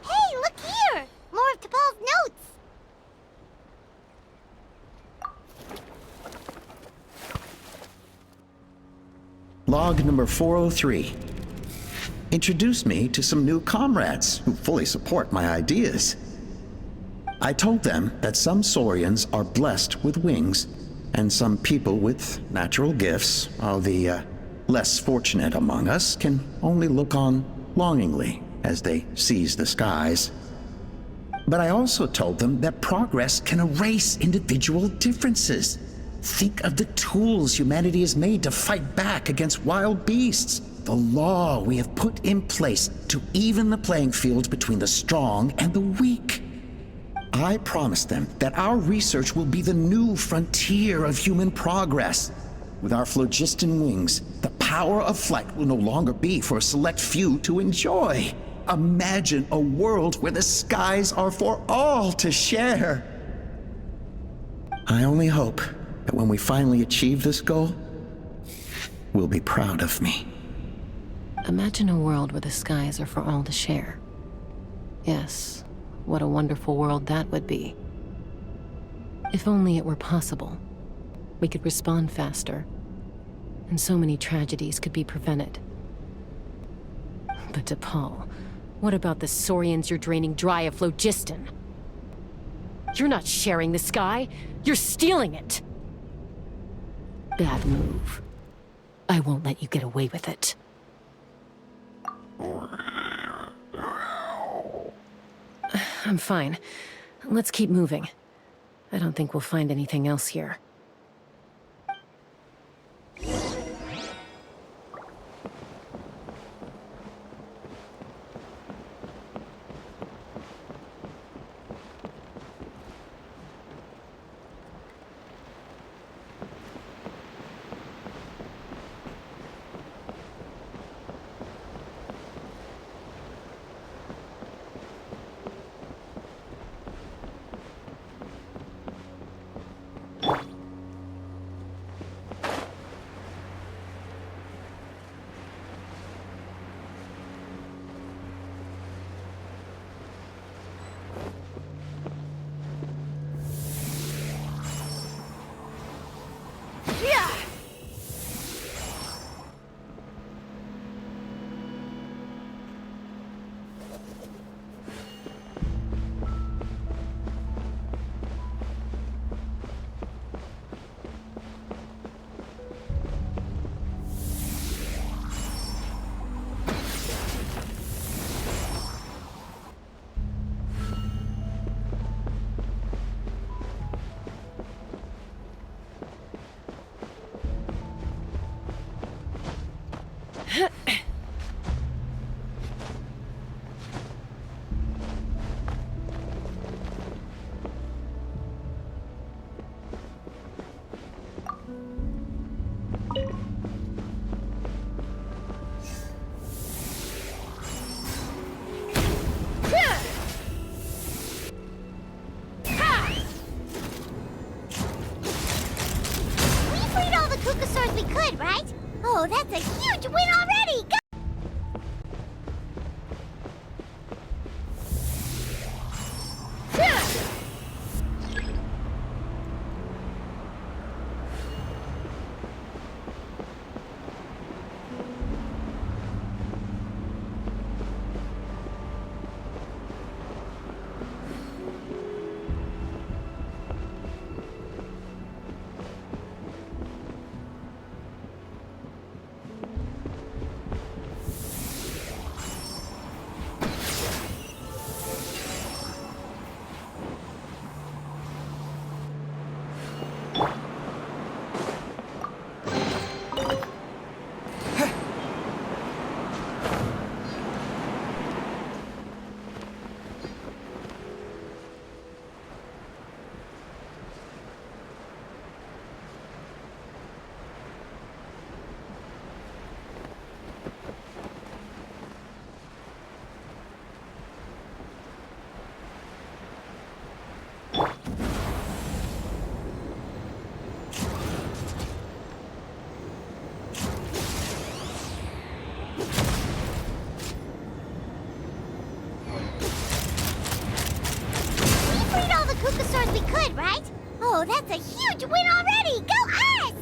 Hey, look here! More of T'Pol's notes! Log number 403. Introduced me to some new comrades who fully support my ideas. I told them that some saurians are blessed with wings, and some people with natural gifts, while the less fortunate among us can only look on longingly as they seize the skies. But I also told them that progress can erase individual differences. Think of the tools humanity has made to fight back against wild beasts. The law we have put in place to even the playing field between the strong and the weak. I promised them that our research will be the new frontier of human progress. With our phlogiston wings, the power of flight will no longer be for a select few to enjoy. Imagine a world where the skies are for all to share. I only hope that when we finally achieve this goal, we'll be proud of me. Imagine a world where the skies are for all to share. Yes, what a wonderful world that would be. If only it were possible, we could respond faster, and so many tragedies could be prevented. But T'Pol, what about the saurians you're draining dry of phlogiston? You're not sharing the sky, you're stealing it! Bad move. I won't let you get away with it. I'm fine. Let's keep moving. I don't think we'll find anything else here. We freed all the Kukasaurs we could, right? Oh, that's a huge win already! Go! Kukasaurs we could, right? Oh, that's a huge win already! Go us!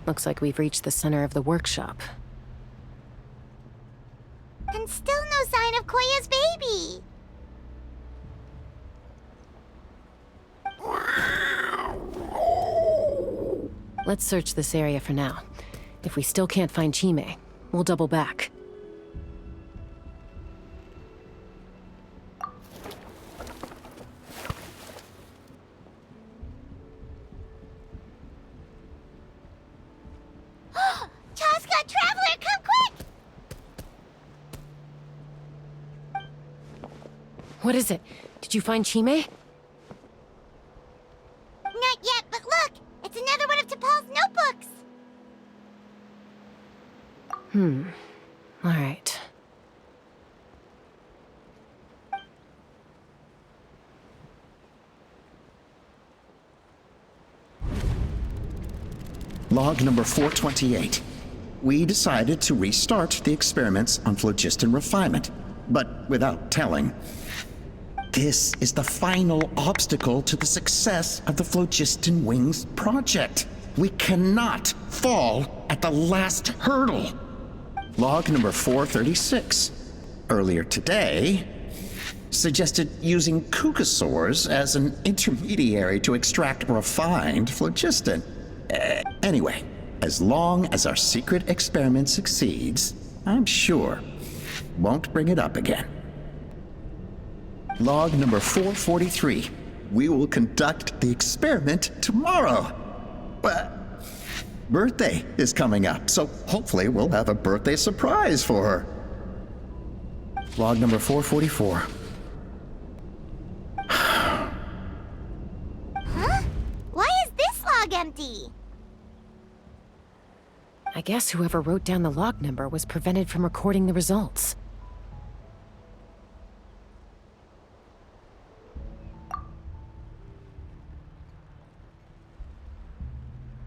Looks like we've reached the center of the workshop. And still no sign of Koya's baby! Let's search this area for now. If we still can't find Chime, we'll double back. Chaska, Traveler, come quick! What is it? Did you find Chime? Not yet, but look! It's another one of T'Pol's notebooks! All right. Log number 428. We decided to restart the experiments on phlogiston refinement, but without telling. This is the final obstacle to the success of the Phlogiston Wings project. We cannot fall at the last hurdle. Log number 436. Earlier today, suggested using Kukasaurs as an intermediary to extract refined phlogiston. Anyway, as long as our secret experiment succeeds, I'm sure won't bring it up again. Log number 443. We will conduct the experiment tomorrow. But birthday is coming up, so hopefully we'll have a birthday surprise for her. Log number 444. Huh? Why is this log empty? I guess whoever wrote down the log number was prevented from recording the results.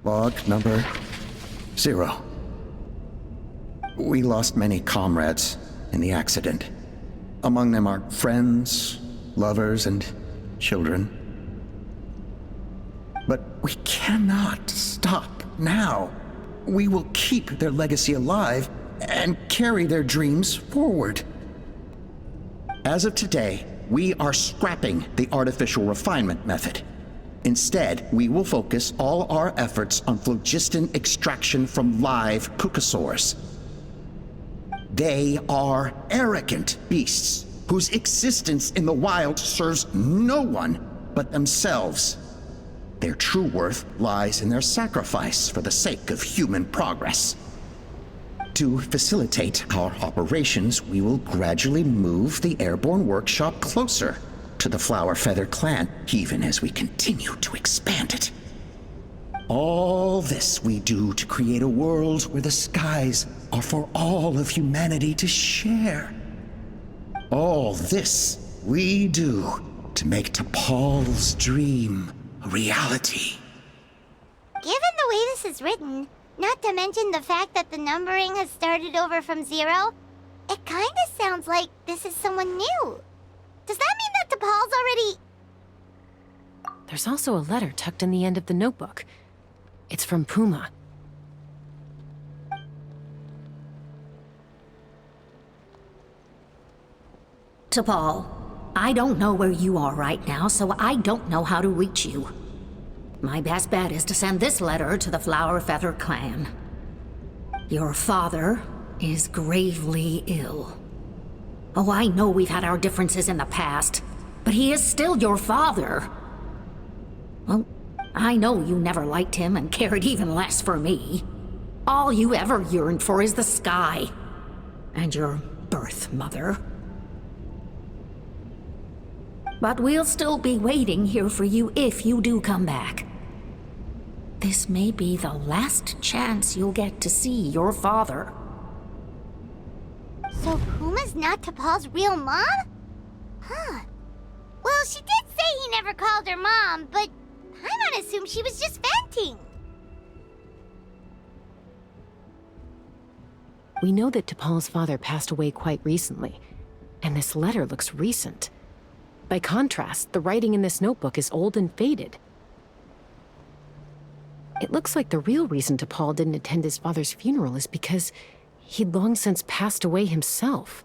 Log number Zero. We lost many comrades in the accident. Among them are friends, lovers, and children. But we cannot stop now. We will keep their legacy alive and carry their dreams forward. As of today, we are scrapping the artificial refinement method. Instead, we will focus all our efforts on phlogiston extraction from live cucosaurs. They are arrogant beasts whose existence in the wild serves no one but themselves. Their true worth lies in their sacrifice for the sake of human progress. To facilitate our operations, we will gradually move the airborne workshop closer to the Flower Feather clan, even as we continue to expand it. All this we do to create a world where the skies are for all of humanity to share. All this we do to make T'Pol's dream a reality. Given the way this is written, not to mention the fact that the numbering has started over from 0, it kinda sounds like this is someone new. Does that mean that T'Pol's already... There's also a letter tucked in the end of the notebook. It's from Puma. T'Pol, I don't know where you are right now, so I don't know how to reach you. My best bet is to send this letter to the Flower Feather clan. Your father is gravely ill. Oh, I know we've had our differences in the past, but he is still your father. Well, I know you never liked him and cared even less for me. All you ever yearned for is the sky. And your birth mother. But we'll still be waiting here for you if you do come back. This may be the last chance you'll get to see your father. So Puma's not T'Pol's real mom? Huh. Well, she did say he never called her mom, but I'm gonna assume she was just venting. We know that T'Pol's father passed away quite recently, and this letter looks recent. By contrast, the writing in this notebook is old and faded. It looks like the real reason T'Pol didn't attend his father's funeral is because he'd long since passed away himself.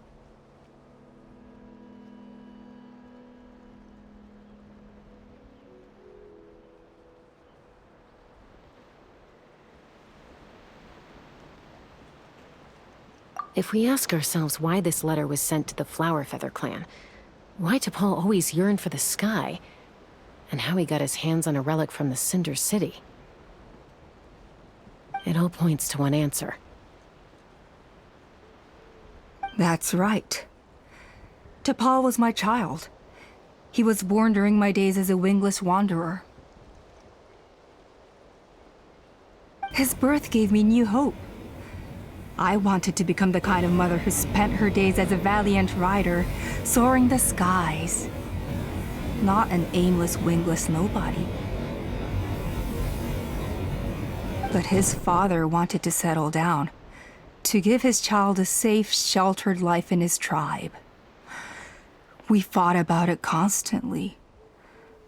If we ask ourselves why this letter was sent to the Flower Feather clan, why T'Pol always yearned for the sky, and how he got his hands on a relic from the Cinder City, it all points to one answer. That's right. T'Pol was my child. He was born during my days as a wingless wanderer. His birth gave me new hope. I wanted to become the kind of mother who spent her days as a valiant rider, soaring the skies. Not an aimless, wingless nobody. But his father wanted to settle down, to give his child a safe, sheltered life in his tribe. We fought about it constantly,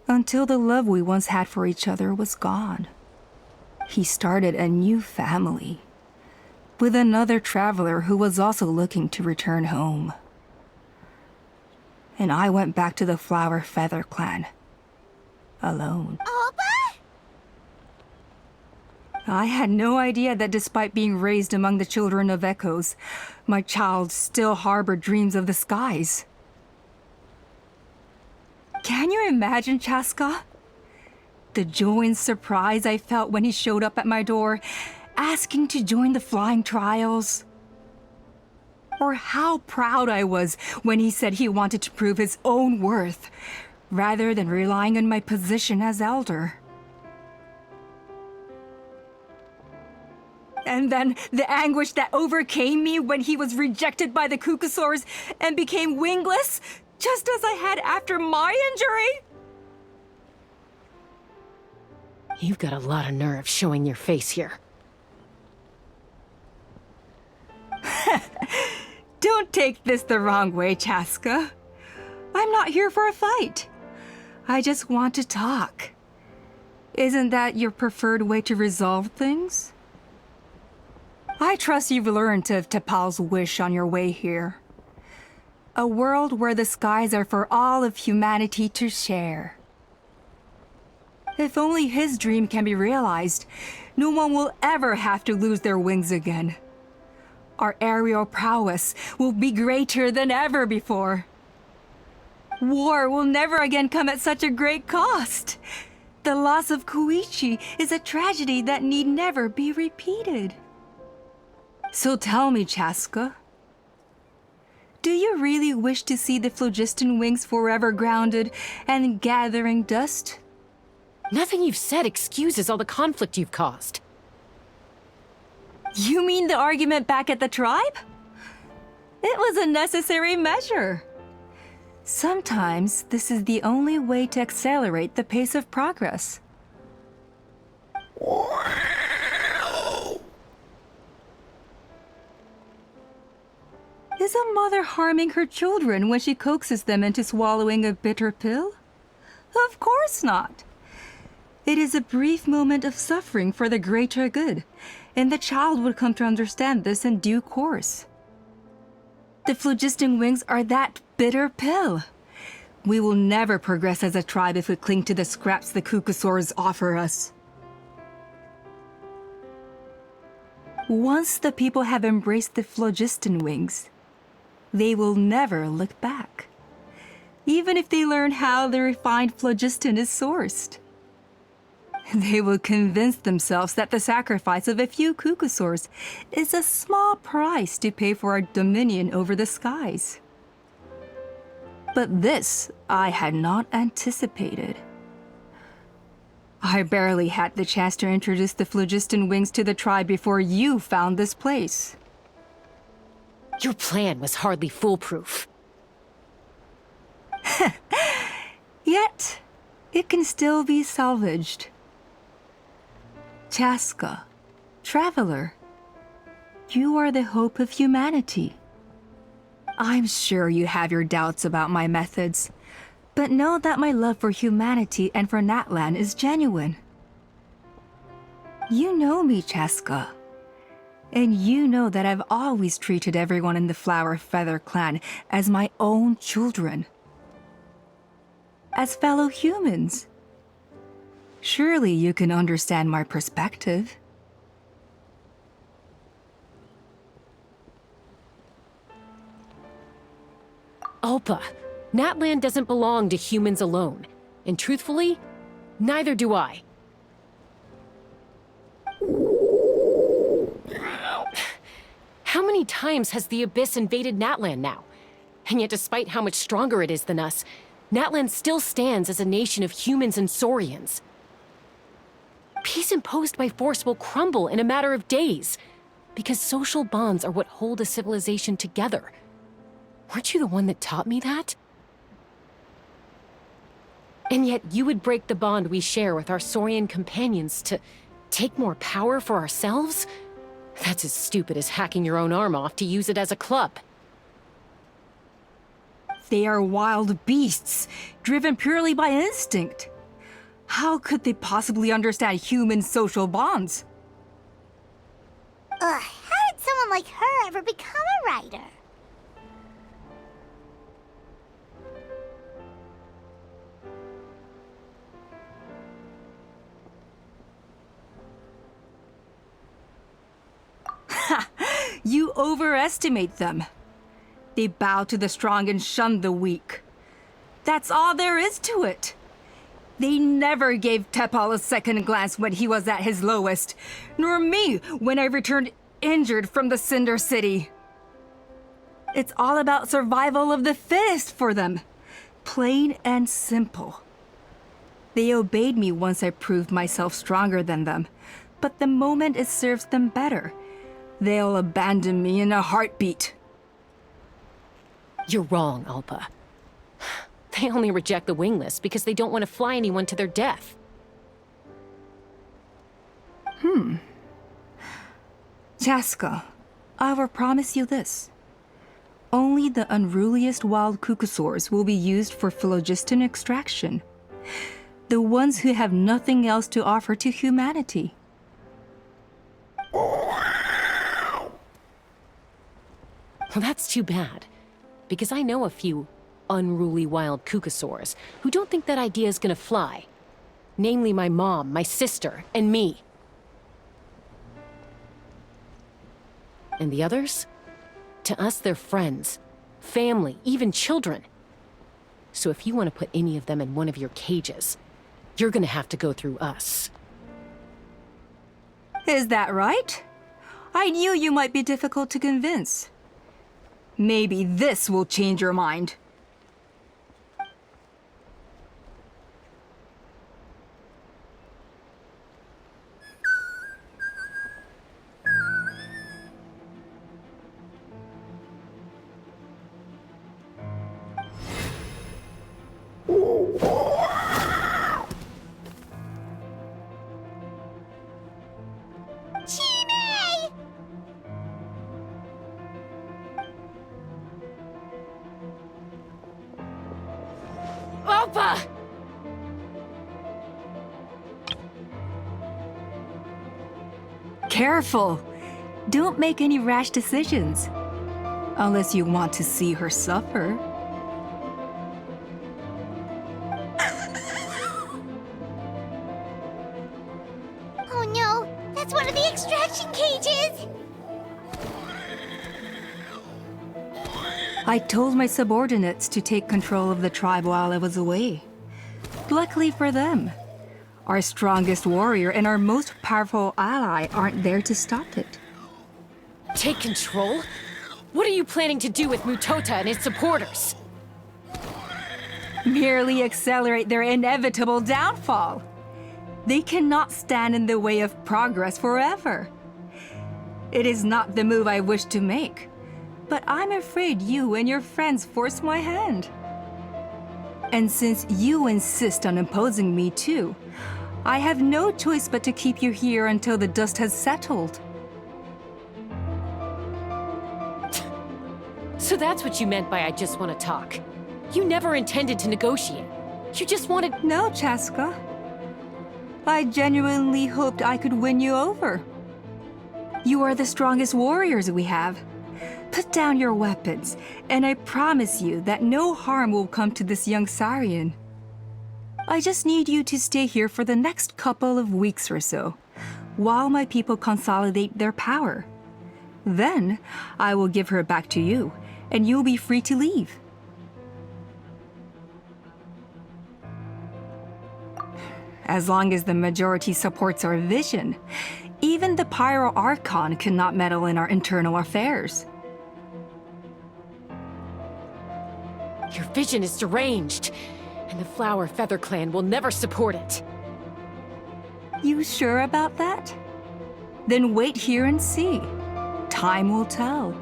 until the love we once had for each other was gone. He started a new family, with another traveler who was also looking to return home. And I went back to the Flower Feather clan, alone. Alba? I had no idea that despite being raised among the children of echoes, my child still harbored dreams of the skies. Can you imagine, Chaska? The joy and surprise I felt when he showed up at my door, asking to join the flying trials. Or how proud I was when he said he wanted to prove his own worth, rather than relying on my position as elder. And then the anguish that overcame me when he was rejected by the cucosaurs and became wingless, just as I had after my injury. You've got a lot of nerve showing your face here. Don't take this the wrong way, Chaska. I'm not here for a fight. I just want to talk. Isn't that your preferred way to resolve things? I trust you've learned of T'Pol's wish on your way here. A world where the skies are for all of humanity to share. If only his dream can be realized, no one will ever have to lose their wings again. Our aerial prowess will be greater than ever before. War will never again come at such a great cost. The loss of Koichi is a tragedy that need never be repeated. So tell me, Chaska, do you really wish to see the phlogiston wings forever grounded and gathering dust? Nothing you've said excuses all the conflict you've caused. You mean the argument back at the tribe? It was a necessary measure. Sometimes this is the only way to accelerate the pace of progress. Is a mother harming her children when she coaxes them into swallowing a bitter pill? Of course not. It is a brief moment of suffering for the greater good, and the child would come to understand this in due course. The phlogiston wings are that bitter pill. We will never progress as a tribe if we cling to the scraps the Kukasaurs offer us. Once the people have embraced the phlogiston wings, they will never look back, even if they learn how the refined phlogiston is sourced. They will convince themselves that the sacrifice of a few Kukasaurs is a small price to pay for our dominion over the skies. But this I had not anticipated. I barely had the chance to introduce the phlogiston wings to the tribe before you found this place. Your plan was hardly foolproof. Yet, it can still be salvaged. Chaska, traveler, you are the hope of humanity. I'm sure you have your doubts about my methods, but know that my love for humanity and for Natlan is genuine. You know me, Chaska, and you know that I've always treated everyone in the Flower Feather clan as my own children. As fellow humans. Surely you can understand my perspective. Alpa, Natlan doesn't belong to humans alone. And truthfully, neither do I. How many times has the Abyss invaded Natlan now? And yet despite how much stronger it is than us, Natlan still stands as a nation of humans and Saurians. Peace imposed by force will crumble in a matter of days, because social bonds are what hold a civilization together. Weren't you the one that taught me that? And yet you would break the bond we share with our Saurian companions to take more power for ourselves? That's as stupid as hacking your own arm off to use it as a club. They are wild beasts, driven purely by instinct. How could they possibly understand human social bonds? How did someone like her ever become a writer? You overestimate them. They bow to the strong and shun the weak. That's all there is to it. They never gave T'Pol a second glance when he was at his lowest, nor me when I returned injured from the Cinder City. It's all about survival of the fittest for them. Plain and simple. They obeyed me once I proved myself stronger than them, but the moment it serves them better, they'll abandon me in a heartbeat. You're wrong, Alpa. They only reject the wingless because they don't want to fly anyone to their death. Chaska, I will promise you this. Only the unruliest wild cucosaurs will be used for phlogiston extraction. The ones who have nothing else to offer to humanity. Well, that's too bad. Because I know a few unruly wild cucosaurs who don't think that idea is gonna fly. Namely my mom, my sister, and me. And the others? To us, they're friends, family, even children. So if you want to put any of them in one of your cages, you're gonna have to go through us. Is that right? I knew you might be difficult to convince. Maybe this will change your mind. Opa! Careful! Don't make any rash decisions. Unless you want to see her suffer. Oh no, that's one of the extraction cages! I told my subordinates to take control of the tribe while I was away. Luckily for them, our strongest warrior and our most powerful ally aren't there to stop it. Take control? What are you planning to do with Mutota and his supporters? Merely accelerate their inevitable downfall. They cannot stand in the way of progress forever. It is not the move I wish to make, but I'm afraid you and your friends force my hand. And since you insist on imposing me too, I have no choice but to keep you here until the dust has settled. So that's what you meant by I just want to talk. You never intended to negotiate. You just wanted... No, Chaska. I genuinely hoped I could win you over. You are the strongest warriors we have. Put down your weapons, and I promise you that no harm will come to this young Sarian. I just need you to stay here for the next couple of weeks or so, while my people consolidate their power. Then, I will give her back to you, and you'll be free to leave. As long as the majority supports our vision, even the Pyro Archon cannot meddle in our internal affairs. Your vision is deranged, and the Flower Feather Clan will never support it. You sure about that? Then wait here and see. Time will tell.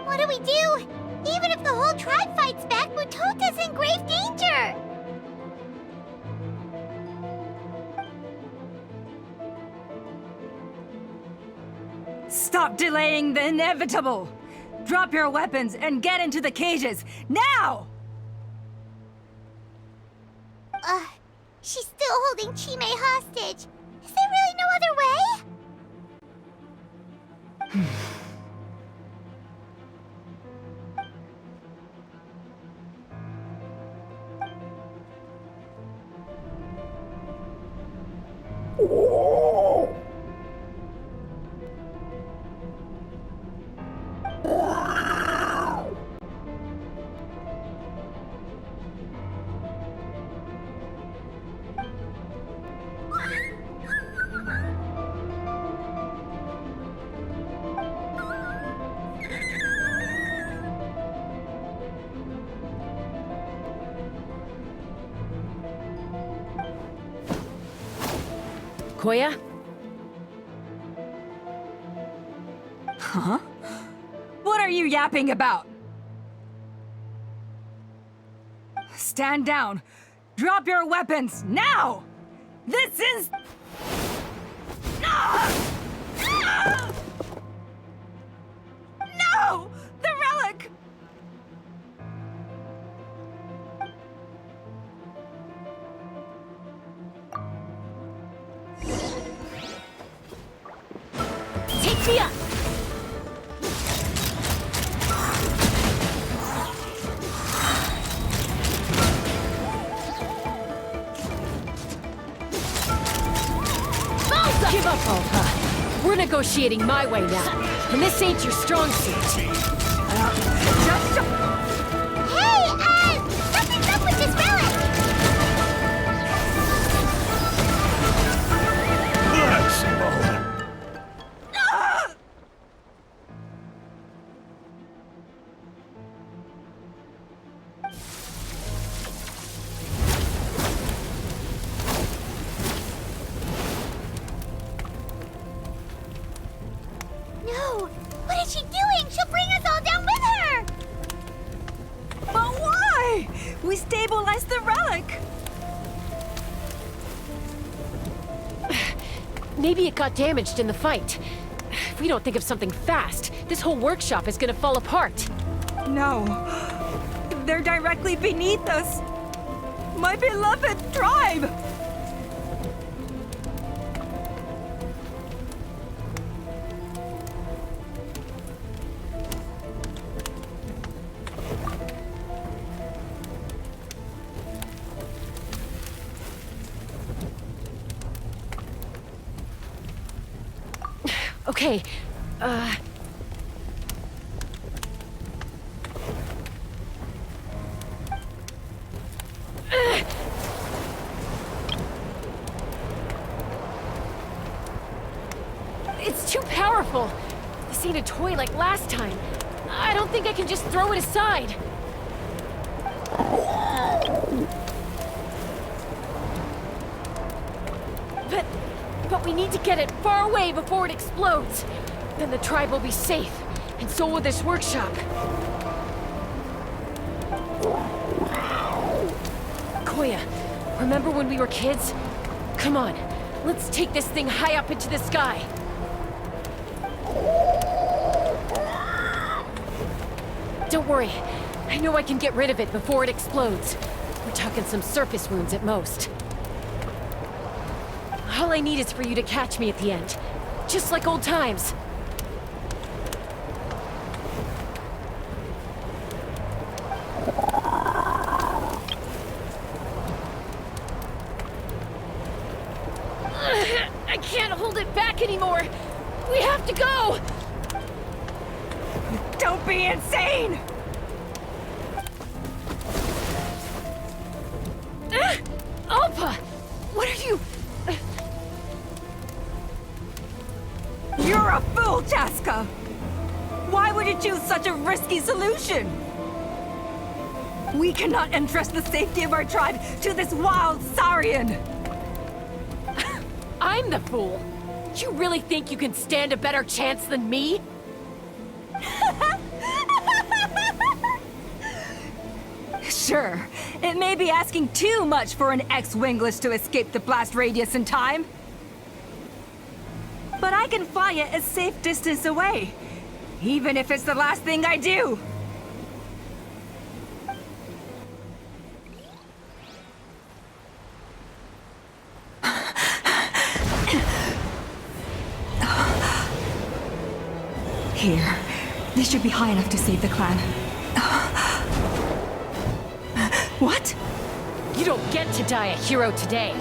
What do we do? Even if the whole tribe fights back, Mutota's in grave danger! Stop delaying the inevitable! Drop your weapons and get into the cages, now! She's still holding Chime hostage. Is there really no other way? Koya? Huh? What are you yapping about? Stand down! Drop your weapons, now! This is... Yeah. Give up, Alpha. We're negotiating my way now, and this ain't your strong suit. Hey, something's up with this relic! No! What is she doing? She'll bring us all down with her! But why? We stabilized the relic. Maybe it got damaged in the fight. If we don't think of something fast, this whole workshop is gonna fall apart. No. They're directly beneath us. My beloved tribe! Okay, It's too powerful. This ain't a toy like last time. I don't think I can just throw it aside. But we need to get it far away before it explodes. Then the tribe will be safe, and so will this workshop. Koya, remember when we were kids? Come on, let's take this thing high up into the sky. Don't worry, I know I can get rid of it before it explodes. We're talking some surface wounds at most. All I need is for you to catch me at the end. Just like old times. I can't hold it back anymore. We have to go! Don't be insane! Alpa! What are you... You're a fool, Chaska! Why would you choose such a risky solution? We cannot entrust the safety of our tribe to this wild Saurian! I'm the fool! You really think you can stand a better chance than me? Sure, it may be asking too much for an ex-wingless to escape the blast radius in time. But I can fly it a safe distance away, even if it's the last thing I do. Here, this should be high enough to save the clan. What? You don't get to die a hero today.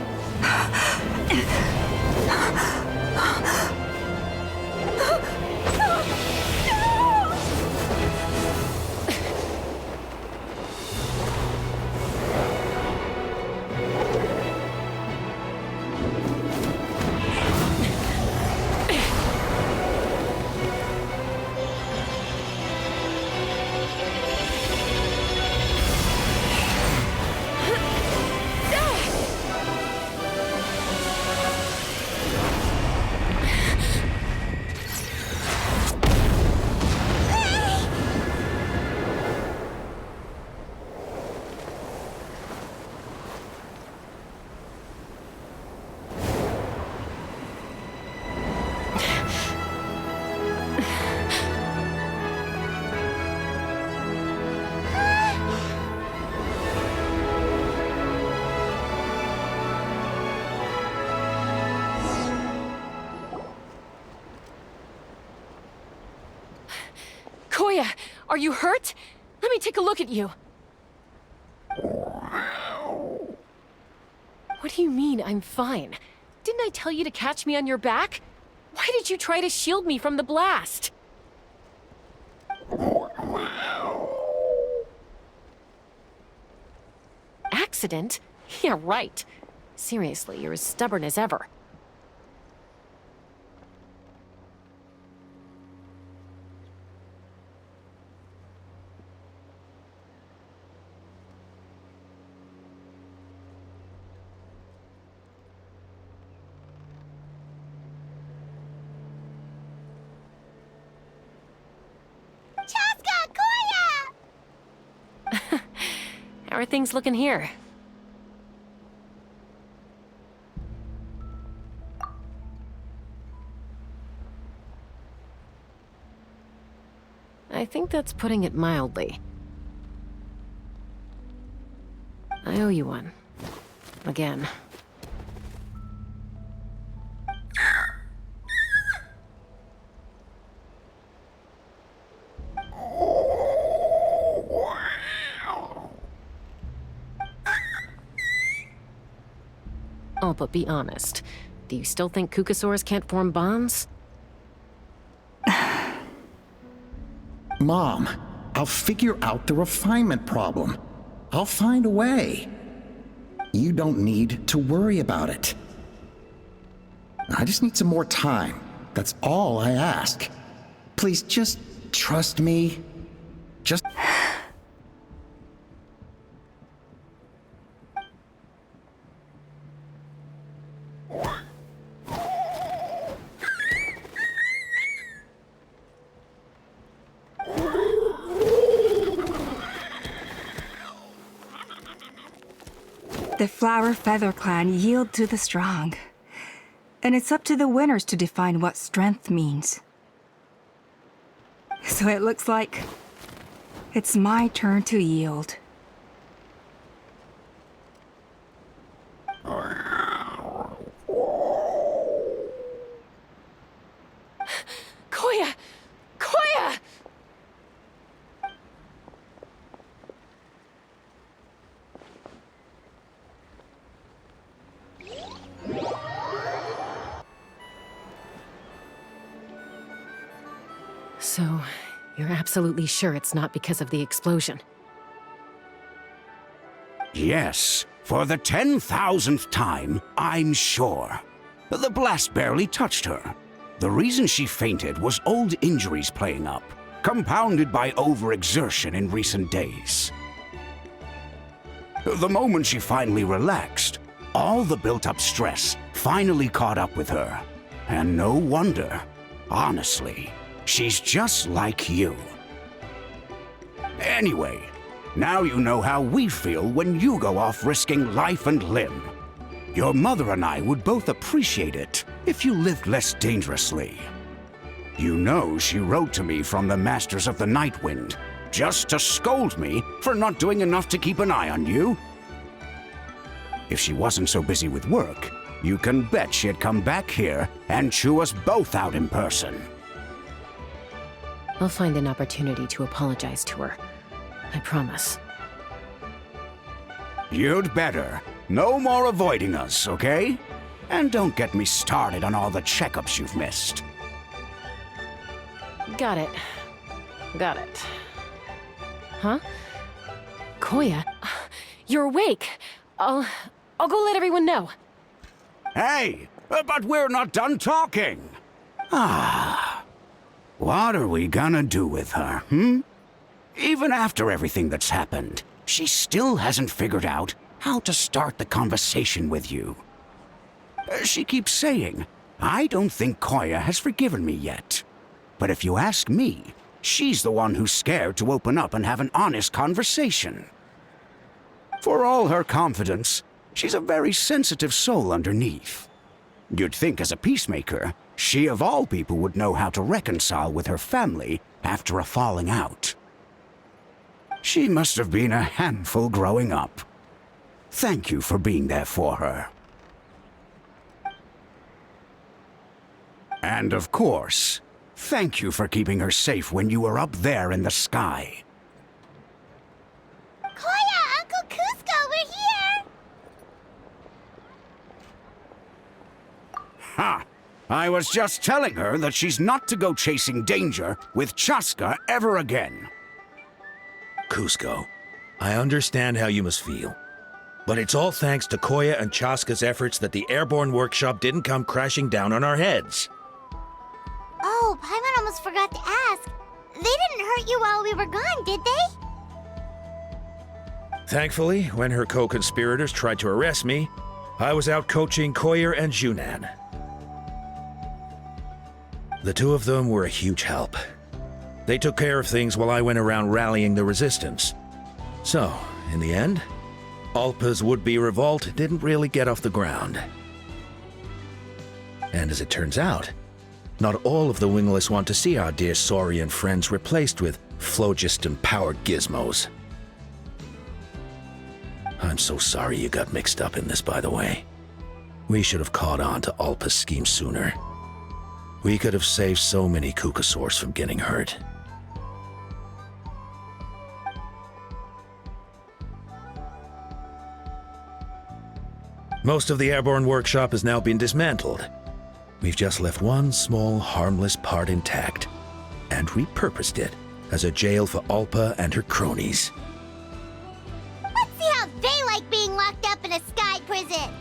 Are you hurt? Let me take a look at you. What do you mean, I'm fine? Didn't I tell you to catch me on your back? Why did you try to shield me from the blast? Accident? Yeah, right. Seriously, you're as stubborn as ever. Chaska! Koya! How are things looking here? I think that's putting it mildly. I owe you one. Again. Oh, but be honest. Do you still think Kukasaurs can't form bonds? Mom, I'll figure out the refinement problem. I'll find a way. You don't need to worry about it. I just need some more time. That's all I ask. Please just trust me. Just... The Flower Feather Clan yield to the strong. And it's up to the winners to define what strength means. So it looks like it's my turn to yield. Koya! Koya! So, you're absolutely sure it's not because of the explosion? Yes, for the 10,000th time, I'm sure. The blast barely touched her. The reason she fainted was old injuries playing up, compounded by overexertion in recent days. The moment she finally relaxed, all the built-up stress finally caught up with her. And no wonder. Honestly, she's just like you. Anyway, now you know how we feel when you go off risking life and limb. Your mother and I would both appreciate it if you lived less dangerously. You know she wrote to me from the Masters of the Night Wind, just to scold me for not doing enough to keep an eye on you. If she wasn't so busy with work, you can bet she'd come back here and chew us both out in person. I'll find an opportunity to apologize to her. I promise. You'd better. No more avoiding us, okay? And don't get me started on all the checkups you've missed. Got it. Got it. Huh? Koya, you're awake. I'll go let everyone know. Hey, but we're not done talking. What are we gonna do with her, Even after everything that's happened, she still hasn't figured out how to start the conversation with you. She keeps saying, I don't think Koya has forgiven me yet. But if you ask me, she's the one who's scared to open up and have an honest conversation. For all her confidence, she's a very sensitive soul underneath. You'd think as a peacemaker, she of all people would know how to reconcile with her family after a falling out. She must have been a handful growing up. Thank you for being there for her. And of course, Thank you for keeping her safe when you were up there in the sky. Koya, Uncle Cusco, we're here! Ha! I was just telling her that she's not to go chasing danger with Chaska ever again. Cusco, I understand how you must feel. But it's all thanks to Koya and Chaska's efforts that the airborne workshop didn't come crashing down on our heads. Oh, Paimon almost forgot to ask. They didn't hurt you while we were gone, did they? Thankfully, when her co-conspirators tried to arrest me, I was out coaching Koyer and Junan. The two of them were a huge help. They took care of things while I went around rallying the resistance. So, in the end, Alpa's would-be revolt didn't really get off the ground. And as it turns out, not all of the wingless want to see our dear Saurian friends replaced with phlogiston-powered gizmos. I'm so sorry you got mixed up in this, by the way. We should have caught on to Alpa's scheme sooner. We could have saved so many Kukasaurs from getting hurt. Most of the airborne workshop has now been dismantled. We've just left one small, harmless part intact, and repurposed it as a jail for Alpa and her cronies. Let's see how they like being locked up in a sky prison!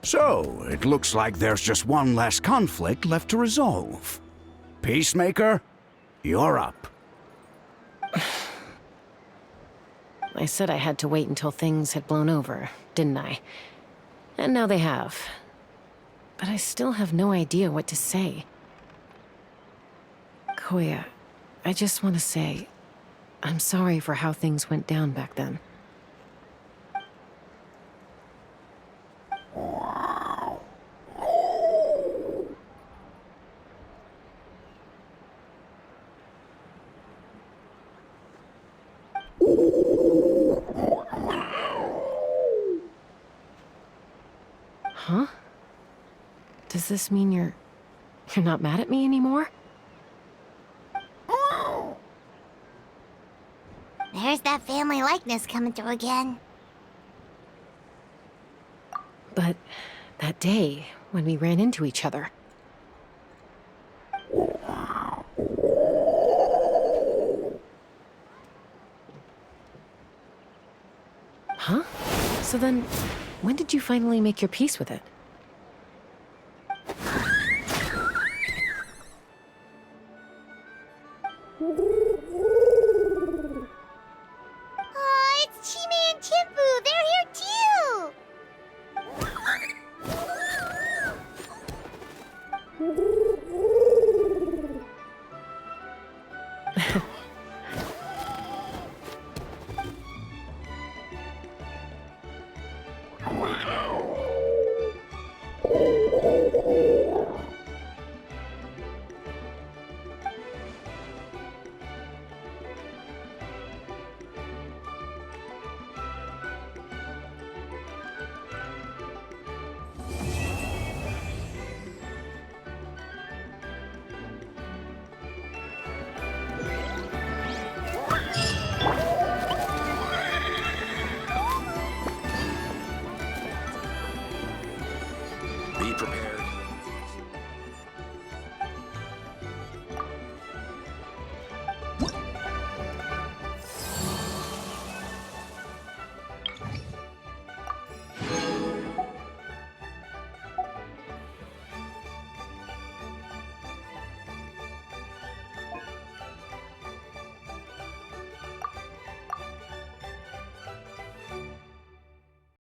So, it looks like there's just one last conflict left to resolve. Peacemaker, you're up. I said I had to wait until things had blown over, didn't I? And now they have. But I still have no idea what to say. Koya, I just want to say, I'm sorry for how things went down back then. Huh? Does this mean you're not mad at me anymore? There's that family likeness coming through again. But that day, when we ran into each other. Huh? So then, when did you finally make your peace with it? Oh, it's Chime and Chimpu! They're here too! Be prepared